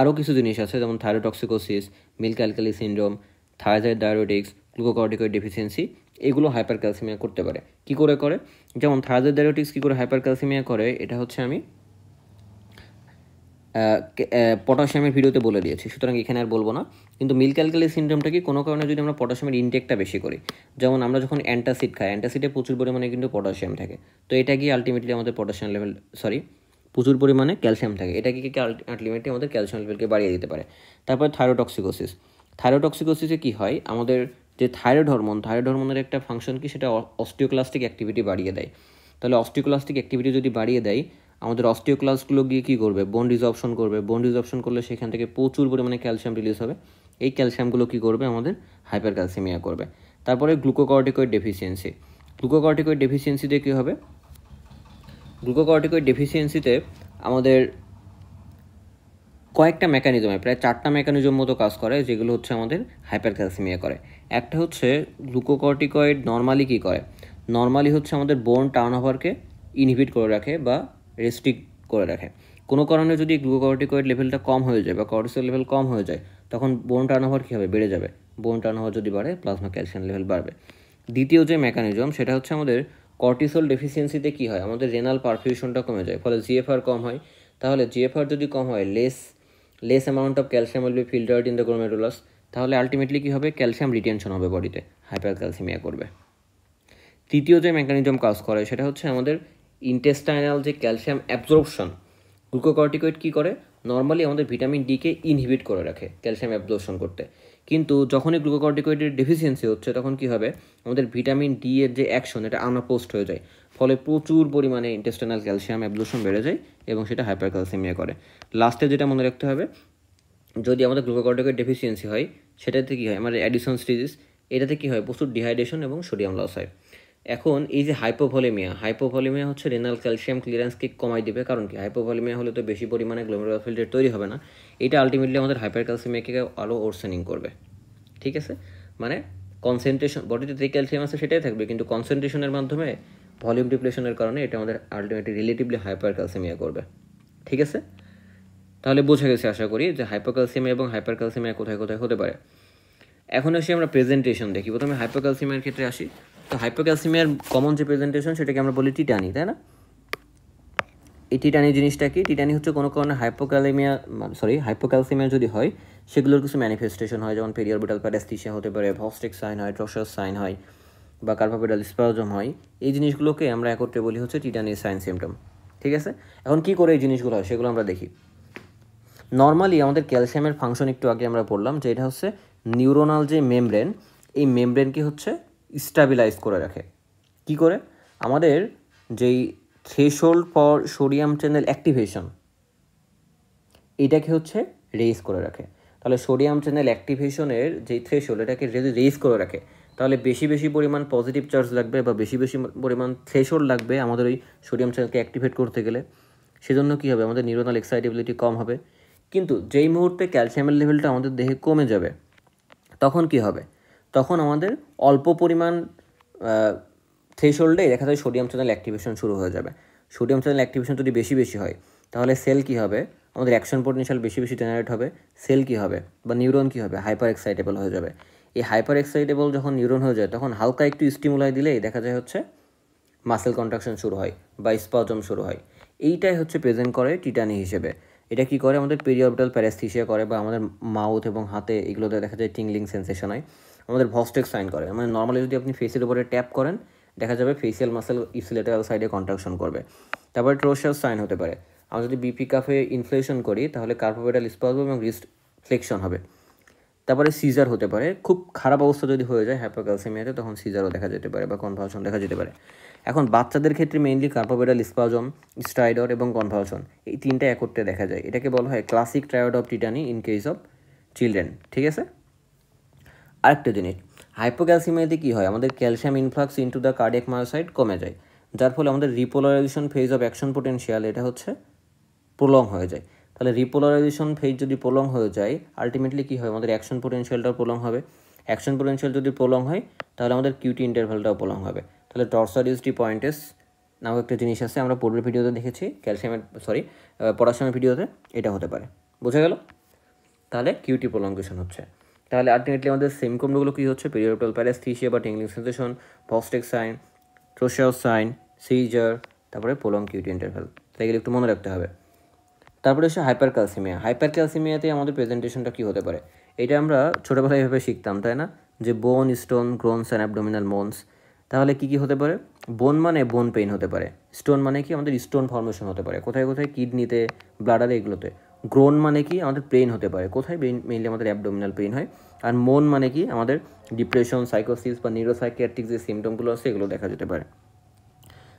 আরও কিছু জিনিস আছে যেমন thyrotoxicosis, milk alkali syndrome, thyroid diuretics, glucocorticoid deficiency, এগুলো হাইপার ক্যালসিমিয়া করতে পারে। কী করে করে, যেমন থাইরয়েড ডায়োটিক্স কী করে হাইপার ক্যালসিমিয়া করে, এটা হচ্ছে আমি পটাশিয়ামের ভিডিওতে বলে দিয়েছি, সুতরাং এখানে আর বলবো না। কিন্তু মিল্ক অ্যালকালি সিন্ড্রোমটা কি, কোনো কারণে যদি আমরা পটাশিয়ামের ইনটেকটা বেশি করি, যেমন আমরা যখন অ্যান্টাসিড খাই, অ্যান্টাসিডে প্রচুর পরিমাণে কিন্তু পটাশিয়াম থাকে, তো এটা কি আলটিমেটলি আমাদের পটাশিয়াম লেভেল প্রচুর পরিমাণে ক্যালসিয়াম থাকে, এটা কি আলটিমেটলি আমাদের ক্যালসিয়াম লেভেলকে বাড়িয়ে দিতে পারে। তারপরে থাইরোটক্সিকোসিসে কী হয়, আমাদের যে থাইরয়েড হরমোনের একটা ফাংশন কি, সেটা অস্টিওক্লাস্টিক অ্যাক্টিভিটি বাড়িয়ে দেয়। তাহলে অস্টিওক্লাস্টিক অ্যাক্টিভিটি যদি বাড়িয়ে দেয়, আমাদের অস্টিওক্লাস্টগুলো গিয়ে কী করবে, বোন ডিজর্পশন করবে। বোন ডিজর্পশন করলে সেখান থেকে প্রচুর পরিমাণে ক্যালসিয়াম রিলিজ হবে, এই ক্যালসিয়ামগুলো কী করবে, আমাদের হাইপার ক্যালসিমিয়া করবে। তারপরে গ্লুকোকর্টিকয়েড ডেফিসিয়েন্সিতে কী হবে, গ্লুকোকর্টিকয়েড ডেফিসিয়েন্সিতে আমাদের কয়েকটা মেকানিজমে, প্রায় 4টা মেকানিজম মতো কাজ করে, যেগুলো হচ্ছে আমাদের হাইপার ক্যালসিমিয়া করে। একটা হচ্ছে গ্লুকোকর্টিকয়েড নর্মালি কী করে, নর্মালি হচ্ছে আমাদের বোন টার্নওভারকে ইনহিবিট করে রাখে বা রেস্ট্রিক্ট করে রাখে। কোনো কারণে যদি গ্লুকোকর্টিকয়েড লেভেলটা কম হয়ে যায় বা কর্টিসল লেভেল কম হয়ে যায়, তখন বোন টার্নওভার কী হবে, বেড়ে যাবে। বোন টার্নওভার যদি বাড়ে, প্লাজমা ক্যালসিয়াম লেভেল বাড়বে। দ্বিতীয় যে মেকানিজম, সেটা হচ্ছে আমাদের কর্টিসল ডেফিসিয়েন্সিতে কী হয়, আমাদের রেনাল পারফিউশনটা কমে যায়, ফলে জিএফআর কম হয়। তাহলে জিএফআর যদি কম হয়, less less amount of calcium will be filtered in the glomerulus, তাহলে আলটিমেটলি কী হবে, ক্যালসিয়াম রিটেনশন হবে বডিতে, হাইপার ক্যালসিমিয়া করবে। তৃতীয় যে মেকানিজম কাজ করে সেটা হচ্ছে আমাদের ইন্টেস্টাইনাল যে ক্যালসিয়াম অ্যাবজর্পশন, গ্লুকোকর্টিকয়েড কী করে, নর্মালি আমাদের ভিটামিন ডিকে ইনহিবিট করে রাখে ক্যালসিয়াম অ্যাবজর্পশন করতে, কিন্তু যখনই গ্লুকোকর্টিকয়েডের ডেফিসিয়েন্সি হচ্ছে তখন কী হবে, আমাদের ভিটামিন ডি এর যে অ্যাকশন এটা আনঅপোজড হয়ে যায়, ফলে প্রচুর পরিমাণে ইন্টেস্টাইনাল ক্যালসিয়াম অ্যাবজর্পশন বেড়ে যায় এবং সেটা হাইপার ক্যালসিমিয়া করে। লাস্টে যেটা মনে রাখতে হবে, যদি আমাদের গ্লুকোকর্টিকয়েড ডেফিসিয়েন্সি হয় সেটাতে কী হয়, আমাদের অ্যাডিসন্স ডিজিজ, এটাতে কী হয়, প্রচুর ডিহাইড্রেশন এবং সোডিয়াম লস হয়। এখন এই যে হাইপোভলিমিয়া হচ্ছে রেনাল ক্যালসিয়াম ক্লিয়ারেন্সকে কমাই দিবে, কারণ কি, হাইপোভলিমিয়া হলে তো বেশি পরিমাণে গ্লোমেরুলার ফিল্টার তৈরি হবে না, এটা আলটিমেটলি আমাদের হাইপার ক্যালসিমিয়াকে আরও ওরসেনিং করবে। ঠিক আছে, মানে কনসেন্ট্রেশন, বডিতে যে ক্যালসিয়াম আছে সেটাই থাকবে, কিন্তু কনসেন্ট্রেশনের মাধ্যমে ভলিউম ডিপ্লেশনের কারণে এটা আমাদের আলটিমেটলি রিলেটিভলি হাইপার ক্যালসিমিয়া করবে। ঠিক আছে, তাহলে বোঝা গেছে আশা করি যে হাইপোক্যালসিমিয়া এবং হাইপার ক্যালসিমিয়া কোথায় কোথায় হতে পারে। এখন আসি আমরা প্রেজেন্টেশন দেখি। প্রথমে হাইপোক্যালসিমিয়ার ক্ষেত্রে আসি। তো হাইপোক্যালসিমিয়ার কমন যে প্রেজেন্টেশন সেটাকে আমরা বলি টিটানি, তাই না? এই টিটানি জিনিসটা কি? টিটানি হচ্ছে কোনো কারণে হাইপোক্যালসিমিয়া যদি হয় সেগুলোর কিছু ম্যানিফেস্টেশন হয়, যেমন পেরিঅরবিটাল প্যারাস্থিসিয়া হতে পারে, ভস্টিক সাইন হয়, ট্রসাস সাইন হয়, বা কার্পাপেডাল স্পাজম হয়। এই জিনিসগুলোকে আমরা একত্রে বলি হচ্ছে টিটানির সাইন সিমটম। ঠিক আছে, এখন কি করে এই জিনিসগুলো হয় সেগুলো আমরা দেখি। নর্মালি আমাদের ক্যালসিয়ামের ফাংশন একটু আগে আমরা পড়লাম যে এটা হচ্ছে নিউরোনাল যে মেমব্রেন, এই মেমব্রেনকে হচ্ছে স্টাবিলাইজ করে রাখে। কি করে? আমাদের যেই threshold for sodium channel activation, এটাকে হচ্ছে রেইজ করে রাখে। তাহলে সোডিয়াম চ্যানেল অ্যাক্টিভেশনের যেই থ্রেশহোল্ড, এটাকে যদি রেইজ করে রাখে তাহলে বেশি বেশি পরিমাণ পজিটিভ চার্জ লাগবে বা বেশি বেশি পরিমাণ থ্রেশহোল্ড লাগবে আমাদের ওই সোডিয়াম চ্যানেলকে অ্যাক্টিভেট করতে গেলে। সেজন্য কী হবে, আমাদের নিউরোনাল এক্সাইটেবিলিটি কম হবে। কিন্তু যেই মুহূর্তে ক্যালসিয়ামের লেভেলটা আমাদের দেহে কমে যাবে তখন কি হবে, তখন আমাদের অল্প পরিমাণ থ্রেশহোল্ডে দেখা যায় সোডিয়াম চ্যানেল অ্যাক্টিভেশন শুরু হয়ে যাবে। সোডিয়াম চ্যানেল অ্যাক্টিভেশন যদি বেশি বেশি হয় তাহলে সেল কী হবে, আমাদের অ্যাকশন পোটেনশিয়াল বেশি বেশি জেনারেট হবে। সেল কী হবে বা নিউরন কী হবে, হাইপার এক্সাইটেবল হয়ে যাবে। এই হাইপার এক্সাইটেবল যখন নিউরন হয়ে যায় তখন হালকা একটু স্টিমুলাই দিলেই দেখা যায় হচ্ছে মাসেল কন্ট্রাকশন শুরু হয় বা স্পাজম শুরু হয়। এইটাই হচ্ছে প্রেজেন্ট করে টিটানি হিসেবে। এটা কি করে, আমাদের পেরিঅরবিটাল প্যারাস্থিসিয়া করে, বা আমাদের মাউথ এবং হাতে এগুলোতে দেখা যায় টিংলিং সেন্সেশন হয়। আমাদের ভস্টেক সাইন করে, মানে নর্মালি যদি আপনি ফেসের উপরে ট্যাপ করেন দেখা যাবে ফেসিয়াল মাসেল ইপসিলেটারাল সাইডে কন্ট্রাকশন করবে। তারপরে ট্রোশাস সাইন হতে পারে। আমরা যদি বিপি কাফে ইনফ্লেশন করি তাহলে কার্পোপেডাল স্পাজম এবং রিস্ট ফ্লেকশন হবে। তারপরে সিজার হতে পারে, খুব খারাপ অবস্থা যদি হয়ে যায় হাইপোক্যালসিমিয়াতে তখন সিজারও দেখা যেতে পারে বা কনভালশন দেখা যেতে পারে। এখন বাচ্চাদের ক্ষেত্রে মেইনলি কার্পোপেডাল স্পাজম, স্ট্রাইডর এবং কনভালশন, এই তিনটা একত্রে দেখা যায়। এটাকে বলা হয় classic triad of tetany in case of children. ঠিক আছে, আরেকটা জিনিস, হাইপোক্যালসিমিয়াতে কী হয়, আমাদের calcium influx into the cardiac myocyte কমে যায়, যার ফলে আমাদের repolarisation phase of action potential এটা হচ্ছে প্রলং হয়ে যায়। তাহলে রিপোলারাইজেশন ফেজ যদি প্রলং হয়ে যায় আলটিমেটলি কী হয়, আমাদের অ্যাকশন পোটেনশিয়ালটাও প্রলং হবে। অ্যাকশন পোটেনশিয়াল যদি প্রলং হয় তাহলে আমাদের কিউটি ইন্টারভ্যালটাও প্রলং হবে। তাহলে টর্সারিস ডি পয়েন্টেস নামক একটা জিনিস আছে, আমরা পূর্বের ভিডিওতে দেখেছি, পটাশিয়ামের ভিডিওতে, এটা হতে পারে। বোঝা গেল? তাহলে কিউটি প্রলঙ্গেশন হচ্ছে। তাহলে আলটিমেটলি আমাদের সিমটমগুলো কী হচ্ছে, পেরিঅরবিটাল প্যারাস্থিসিয়া বা tingling sensation, Chvostek sign, Trousseau sign, seizure, তারপরে প্রলং কিউটি ইন্টারভ্যাল। তাই এগুলো একটু মনে রাখতে হবে। তারপরে হচ্ছে হাইপার ক্যালসিমিয়াতে আমাদের প্রেজেন্টেশনটা কী হতে পারে, এটা আমরা ছোটোবেলায় এভাবে শিখতাম, তাই না, যে বোন, স্টোন, গ্রোনস অ্যান্ড অ্যাবডোমিনাল মোনস। তাহলে কী কী হতে পারে, বোন মানে বোন পেইন হতে পারে, স্টোন মানে কি আমাদের স্টোন ফর্মেশন হতে পারে কোথায় কোথায়, কিডনিতে, ব্লাডারে, এগুলোতে। গ্রোন মানে কি আমাদের পেইন হতে পারে কোথায়, মেইনলি আমাদের অ্যাবডোমিনাল পেইন হয়। আর মোন মানে কি আমাদের ডিপ্রেশন, সাইকোসিস বা নিউরোসাইকিয়াট্রিক যে সিমটমগুলো আছে এগুলো দেখা যেতে পারে।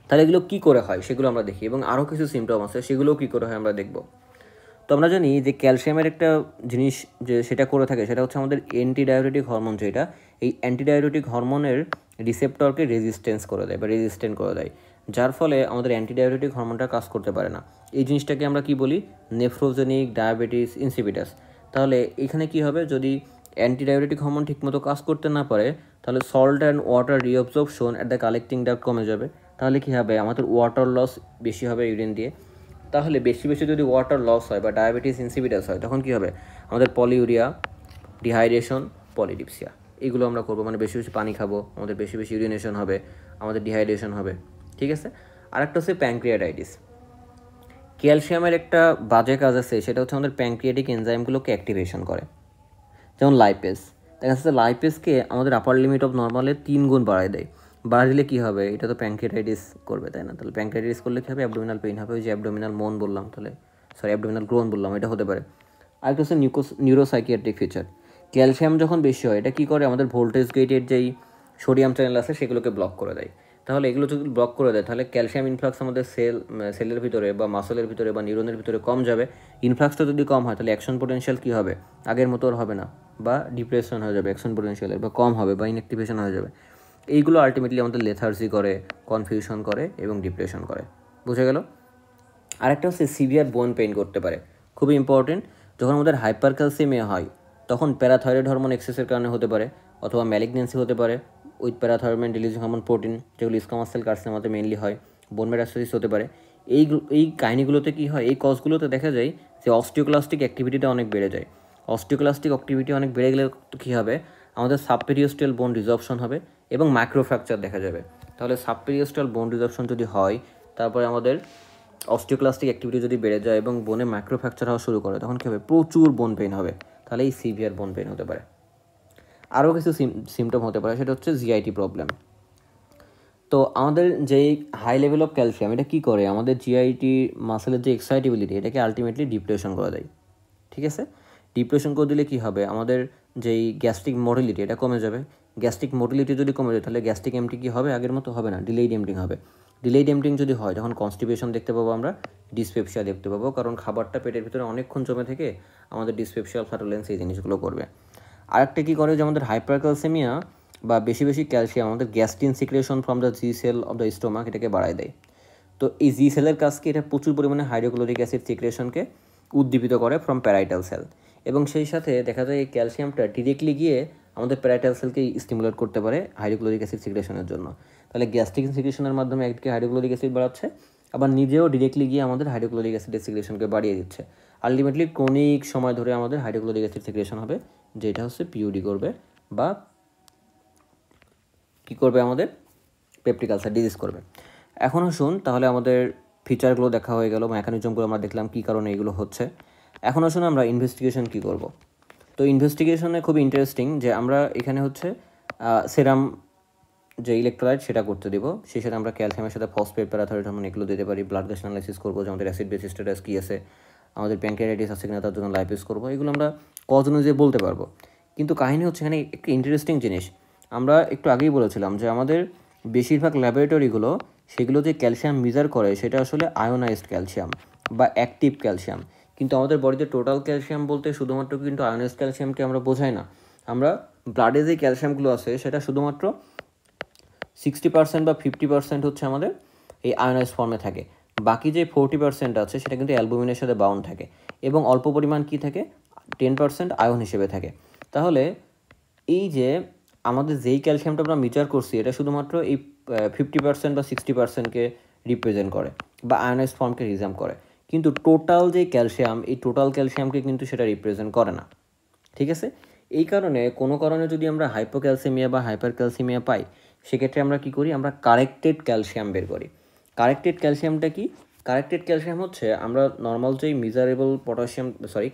তাহলে এগুলো কী করে হয় সেগুলো আমরা দেখি, এবং আরও কিছু সিমটম আছে সেগুলোও কী করে হয় আমরা দেখব। তো আমরা জানি যে ক্যালসিয়ামের একটা জিনিস যে সেটা করে থাকে সেটা হচ্ছে আমাদের অ্যান্টিডায়োরেটিক হরমোন, যেটা এই অ্যান্টিডায়োরেটিক হরমোনের রিসেপ্টরকে রেজিস্ট্যান্ট করে দেয়, যার ফলে আমাদের অ্যান্টিডায়োরেটিক হরমোনটা কাজ করতে পারে না। এই জিনিসটাকে আমরা কি বলি, নেফ্রোজেনিক ডায়াবেটিস ইনসিপিটাস। তাহলে এখানে কি হবে, যদি অ্যান্টিডায়োরেটিক হরমোন ঠিকমতো কাজ করতে না পারে তাহলে salt and water reabsorption at the collecting duct কমে যাবে। তাহলে কী হবে, আমাদের ওয়াটার লস বেশি হবে ইউরিন দিয়ে। তাহলে বেশি বেশি যদি ওয়াটার লস হয় বা ডায়াবেটিস ইনসিপিটাস হয় তখন কী হবে, আমাদের পলিউরিয়া, ডিহাইড্রেশন, পলিডিপসিয়া, এগুলো আমরা করবো। মানে বেশি বেশি পানি খাবো, আমাদের বেশি বেশি ইউরিনেশন হবে, আমাদের ডিহাইড্রেশন হবে। ঠিক আছে, আরেকটা হচ্ছে প্যানক্রিয়াটাইটিস। ক্যালসিয়ামের একটা বাজে কাজ আছে, সেটা হচ্ছে আমাদের প্যানক্রিয়াটিক এনজাইমগুলোকে অ্যাক্টিভেশন করে। যেমন লাইপেজ, দেখা যাচ্ছে লাইপেজকে আমাদের আপার লিমিট অফ নর্মালের 3 গুণ বাড়ায় দেয়। বাড়ায় দিলে কী হবে? এটা তো প্যানক্রিয়াটাইটিস করবে, তাই না? তাহলে প্যানক্রিয়াটাইটিস করলে কী হবে? অ্যাবডোমিনাল পেইন হবে, ওই যে অ্যাবডোমিনাল মোন বললাম, তাহলে অ্যাবডোমিনাল গ্রোন বললাম, এটা হতে পারে। আরেকটা হচ্ছে নিউরোসাইকিয়াট্রিক ফিচার। ক্যালসিয়াম যখন বেশি হয়, এটা কী করে? আমাদের ভোল্টেজ গেটের যেই সোডিয়াম চ্যানেল আছে সেগুলোকে ব্লক করে দেয়। তাহলে এগুলো যদি ব্লক করে দেয়, তাহলে ক্যালসিয়াম ইনফ্লাক্স আমাদের সেলের ভিতরে বা মাসলের ভিতরে বা নিউরনের ভিতরে কম যাবে। ইনফ্লাক্সটা যদি কম হয়, তাহলে অ্যাকশন পোটেনশিয়াল কী হবে? আগের মতো আর হবে না, বা ডিপ্রেশন হয়ে যাবে অ্যাকশন পোটেনশিয়ালের, বা কম হবে, বা ইনঅ্যাক্টিভেশন হয়ে যাবে। এইগুলো আলটিমেটলি আমাদের লেথার্জি করে, কনফিউশন করে এবং ডিপ্রেশন করে। বুঝে গেল? আরেকটা হচ্ছে সিভিয়ার বোন পেইন করতে পারে, খুবই ইম্পর্টেন্ট। যখন আমাদের হাইপারক্যালসিমিয়া হয়, তখন প্যারাথাইরয়েড হরমোন এক্সেসের কারণে হতে পারে, অথবা ম্যালিগনেন্সি হতে পারে with parathyroid releasing hormone protein, যেগুলো স্কোমাস সেল কার্সিনোমাতে মেনলি হয়। বোন মেটাস্টাসিস হতে পারে। এই কাহিনিগুলোতে কী হয়? এই কজগুলোতে দেখা যায় যে অস্টিওক্লাস্টিক অ্যাক্টিভিটিটা অনেক বেড়ে যায়। অস্টিওক্লাস্টিক অ্যাক্টিভিটি অনেক বেড়ে গেলে কী হবে? আমাদের সাবপেরিওস্টাল বোন রিজর্পশন হবে এবং মাইক্রোফ্র্যাকচার দেখা যাবে। তাহলে সাবপেরিওস্টাল বোন রিজর্পশন যদি হয়, তারপরে আমাদের অস্টিওক্লাস্টিক অ্যাক্টিভিটি যদি বেড়ে যায় এবং বোনে মাইক্রোফ্র্যাকচার হওয়া শুরু করে, তখন কী হবে? প্রচুর বোন পেইন হবে। তাহলে এই সিভিয়ার বোন পেইন হতে পারে। আরও কিছু সিমটম হতে পারে, সেটা হচ্ছে জিআইটি প্রবলেম। তো আমাদের যেই হাই লেভেল অফ ক্যালসিয়াম, এটা কী করে? আমাদের জিআইটি মাসেলের যে এক্সাইটেবিলিটি, এটাকে আলটিমেটলি ডিপ্রেশন করে দেয়। ঠিক আছে? ডিপ্রেশন করে দিলে কী হবে? আমাদের যেই গ্যাস্ট্রিক মোটিলিটি, এটা কমে যাবে। গ্যাস্ট্রিক মোটিলিটি যদি কমে যায়, তাহলে গ্যাস্ট্রিক এমটি কী হবে? আগের মতো হবে না, ডিলেইড এমটিং হবে। ডিলেইড এমটিং যদি হয়, তখন কনস্টিপেশন দেখতে পাবো আমরা, ডিসপেপসিয়া দেখতে পাবো, কারণ খাবারটা পেটের ভিতরে অনেকক্ষণ জমে থেকে আমাদের ডিসপেপসিয়া, ফ্ল্যাটুলেন্স, এই জিনিসগুলো করবে। আরেকটা কী করে? যে আমাদের হাইপারক্যালসেমিয়া বা বেশি বেশি ক্যালসিয়াম আমাদের gastrin secretion from the G cell of the stomach, এটাকে বাড়ায় দেয়। তো এই জি সেলের কাজকে, এটা প্রচুর পরিমাণে হাইড্রোক্লোরিক অ্যাসিড সিক্রেশনকে উদ্দীপিত করে ফ্রম প্যারাইটাল সেল, এবং সেই সাথে দেখা যায় এই ক্যালসিয়ামটা ডিরেক্টলি গিয়ে আমাদের প্যারাইটাল সেলকে স্টিমুলেট করতে পারে হাইড্রোক্লোরিক অ্যাসিড সিক্রেশনের জন্য। তাহলে গ্যাস্ট্রিক সিক্রেশনের মাধ্যমে একদিকে হাইড্রোক্লোরিক অ্যাসিড বাড়াচ্ছে, আবার নিজেও ডিরেক্টলি গিয়ে আমাদের হাইড্রোক্লোরিক অ্যাসিডের সিক্রেশনকে বাড়িয়ে দিচ্ছে। আলটিমেটলি ক্রনিক সময় ধরে আমাদের হাইড্রোক্লোরিক অ্যাসিড সিক্রেশন হবে, যেটা হচ্ছে পিউডি করবে, বা কী করবে? আমাদের পেপটিক আলসার ডিজিজ করবে। এখন আসুন, তাহলে আমাদের ফিচারগুলো দেখা হয়ে গেল, মেকানিজমগুলো আমরা দেখলাম কী কারণে এগুলো হচ্ছে। এখন আসুন আমরা ইনভেস্টিগেশন কী করব। তো ইনভেস্টিগেশনে খুব ইন্টারেস্টিং যে আমরা এখানে হচ্ছে সেরাম যে ইলেকট্রোলাইট, সেটা করতে দেবো। সেই সাথে আমরা ক্যালসিয়ামের সাথে ফসফেট, প্যারাথাইরয়েড হরমোন, এগুলো দিতে পারি। ব্লাড গ্যাস অ্যানালাইসিস করবো, যে আমাদের অ্যাসিড বেস স্ট্যাটাস কী আছে, আমাদের প্যানক্রিয়াটাইটিস আছে কিনা, তার জন্য লাইপেজ করবো। এগুলো আমরা কজ অনুযায়ী বলতে পারবো। কিন্তু কাহিনী হচ্ছে এখানে একটু ইন্টারেস্টিং জিনিস, আমরা একটু আগেই বলেছিলাম যে আমাদের বেশিরভাগ ল্যাবরেটরিগুলো, সেগুলো যে ক্যালসিয়াম মেজার করে, সেটা আসলে আয়োনাইজড ক্যালসিয়াম বা অ্যাক্টিভ ক্যালসিয়াম। কিন্তু আমাদের বডিতে টোটাল ক্যালসিয়াম বলতে শুধুমাত্র কিন্তু আয়োনাইজড ক্যালসিয়ামকে আমরা বোঝাই না। আমরা ব্লাডে যে ক্যালসিয়ামগুলো আছে, সেটা শুধুমাত্র 60% বা 50% হচ্ছে আমাদের এই আয়োনাইজ ফর্মে থাকে। বাকি যে 40% আছে, সেটা কিন্তু অ্যালবুমিনের সাথে বাউন্ড থাকে, এবং অল্প পরিমাণ কী থাকে? 10% আয়ন হিসেবে থাকে। তাহলে এই যে আমাদের যেই ক্যালসিয়ামটা আমরা মেজার করছি, এটা শুধুমাত্র এই 50% বা 60%কে রিপ্রেজেন্ট করে, বা আয়োনাইজ ফর্মকে রিপ্রেজেন্ট করে। কিন্তু টোটাল যে ক্যালসিয়াম, এই টোটাল ক্যালসিয়ামকে কিন্তু সেটা রিপ্রেজেন্ট করে না। ঠিক আছে? এই কারণে কোনো কারণে যদি আমরা হাইপোক্যালসিমিয়া বা হাইপারক্যালসিমিয়া পাই, সেক্ষেত্রে আমরা কী করি? আমরা কারেক্টেড ক্যালসিয়াম বের করি। কারেক্টেড ক্যালসিয়ামটা কি? কারেক্টেড ক্যালসিয়াম হচ্ছে আমরা নর্মাল যেই মেজারেবল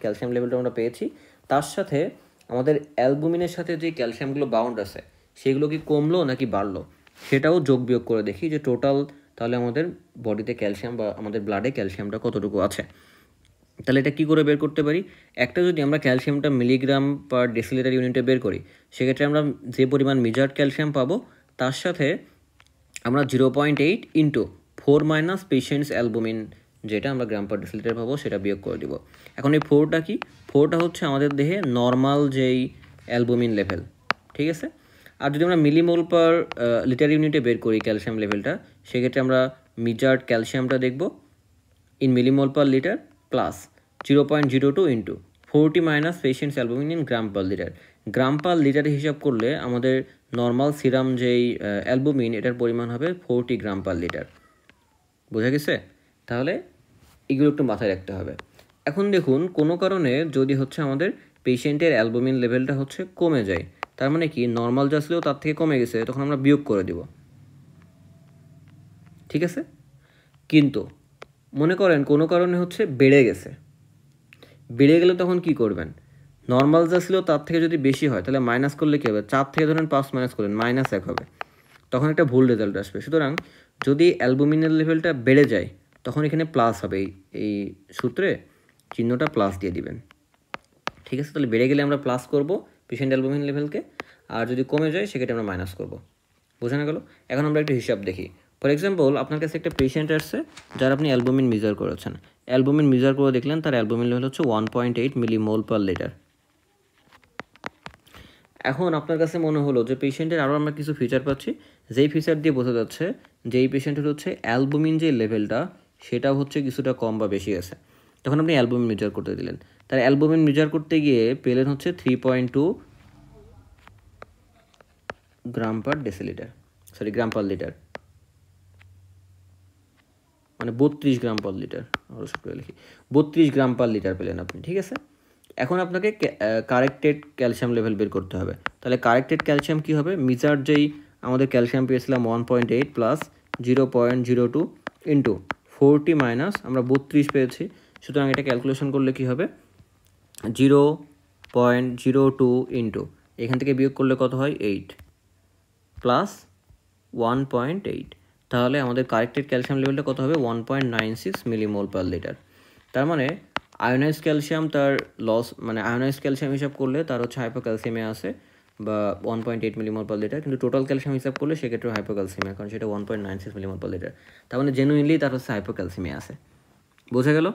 ক্যালসিয়াম লেভেলটা আমরা পেয়েছি, তার সাথে আমাদের অ্যালবুমিনের সাথে যে ক্যালসিয়ামগুলো বাউন্ড আছে, সেগুলো কি কমলো নাকি বাড়লো, সেটাও যোগ বিয়োগ করে দেখি যে টোটাল তাহলে আমাদের বডিতে ক্যালসিয়াম বা আমাদের ব্লাডে ক্যালসিয়ামটা কতটুকু আছে। তাহলে এটা কী করে বের করতে পারি? একটা যদি আমরা ক্যালসিয়ামটা মিলিগ্রাম পার ডেসিলিটার ইউনিটে বের করি, সেক্ষেত্রে আমরা যে পরিমাণ মেজার্ড ক্যালসিয়াম পাবো, তার সাথে আমরা 0.8 ইন্টু 4 মাইনাস পেশেন্টস অ্যালবুমিন, যেটা আমরা গ্রাম পার ডেসিলিটার পাবো, সেটা বিয়োগ করে দিব। এখন এই 4টা কি? 4টা হচ্ছে আমাদের দেহে নর্মাল যেই অ্যালবুমিন লেভেল। ঠিক আছে? আর যদি আমরা মিলিমোল পার লিটার ইউনিটে বের করি ক্যালসিয়াম লেভেলটা, সেক্ষেত্রে আমরা মেজার্ড ক্যালসিয়ামটা দেখব in millimole per litre plus 0.02 into 40 minus patient's albumin in gram per litre. Gram per লিটারে হিসাব করলে আমাদের নর্মাল সিরাম যেই অ্যালবুমিন, এটার পরিমাণ হবে 40 গ্রাম পার লিটার। বোঝা গেছে? তাহলে এগুলো একটু মাথায় রাখতে হবে। এখন দেখুন, কোনো কারণে যদি হচ্ছে আমাদের পেশেন্টের অ্যালবুমিন লেভেলটা হচ্ছে কমে যায়, তার মানে কি নর্মাল যা ছিল তার থেকে কমে গেছে, তখন আমরা বিয়োগ করে দিব। ঠিক আছে? কিন্তু মনে করেন কোনো কারণে হচ্ছে বেড়ে গেছে, বেড়ে গেলে তখন কি করবেন, নর্মাল যা ছিল তার থেকে যদি বেশি হয় তাহলে মাইনাস করলে কী হবে, 4 থেকে ধরেন 5 মাইনাস করলেন -1 হবে, তখন একটা ভুল রেজাল্ট আসবে। সুতরাং যদি অ্যালবুমিনের লেভেলটা বেড়ে যায় তখন এখানে প্লাস হবে, এই সূত্রে চিহ্নটা প্লাস দিয়ে দিবেন। ঠিক আছে, তাহলে বেড়ে গেলে আমরা প্লাস করব পেশেন্ট অ্যালবুমিন লেভেলকে, আর যদি কমে যায় সেক্ষেত্রে আমরা মাইনাস করব। বোঝানো গেল? এখন আমরা একটু হিসাব দেখি। ফর এক্সাম্পল, আপনার কাছে একটা পেশেন্ট আসছে যার আপনি অ্যালবুমিন মেজার করেছেন, অ্যালবুমিন মেজার করে দেখলেন তার অ্যালবুমিন লেভেল হচ্ছে 1.8 মিলিমোল পার লিটার। এখন আপনার কাছে মনে হলো যে পেশেন্টের আরও আমরা কিছু ফিচার পাচ্ছি, যেই ফিচার দিয়ে বোঝা যাচ্ছে যে এই পেশেন্টের হচ্ছে অ্যালবুমিন যে লেভেলটা সেটা হচ্ছে কিছুটা কম বা বেশি আছে। তখন আপনি অ্যালবুমিন মেজার করতে দিলেন, তার অ্যালবুমিন মেজার করতে গিয়ে পেলেন হচ্ছে 3.2 গ্রাম পার ডেসিলিটার, সরি গ্রাম পার লিটার, মানে 32 গ্রাম পার লিটার, আরও করে লিখি 32 গ্রাম পার লিটার পেলেন আপনি। ঠিক আছে, এখন আপনাকে কারেক্টেড ক্যালসিয়াম লেভেল বের করতে হবে। তাহলে কারেক্টেড ক্যালসিয়াম কী হবে, মিজার যেই আমাদের ক্যালসিয়াম পেয়েছিলাম 1.8 প্লাস 0.02 ইন্টু 40 মাইনাস আমরা 32 পেয়েছি, সুতরাং এটা ক্যালকুলেশন করলে কী হবে 0.02 ইন্টু এখান থেকে বিয়োগ করলে কত হয় 8 প্লাস 1.8, তাহলে আমাদের কারেক্টেড ক্যালসিয়াম লেভেলটা কত হবে 1.96 মিলিমোল পার লিটার। তার মানে আয়োনাইজ ক্যালসিয়াম তার লস, মানে আয়োনাইজ ক্যালসিয়াম হিসাব করলে তার হচ্ছে হাইপোক্যালসিমিয়া আছে বা 1.8 মিলিমোল পার লিটার, কিন্তু টোটাল ক্যালসিয়াম হিসাব করলে সেক্ষেত্রে হাইপোক্যালসিমিয়া, কারণ সেটা 1.96 মিলিমোল পার লিটার। তার মানে জেনুইনলি তার হচ্ছে হাইপোক্যালসিমিয়া আছে। বোঝা গেল?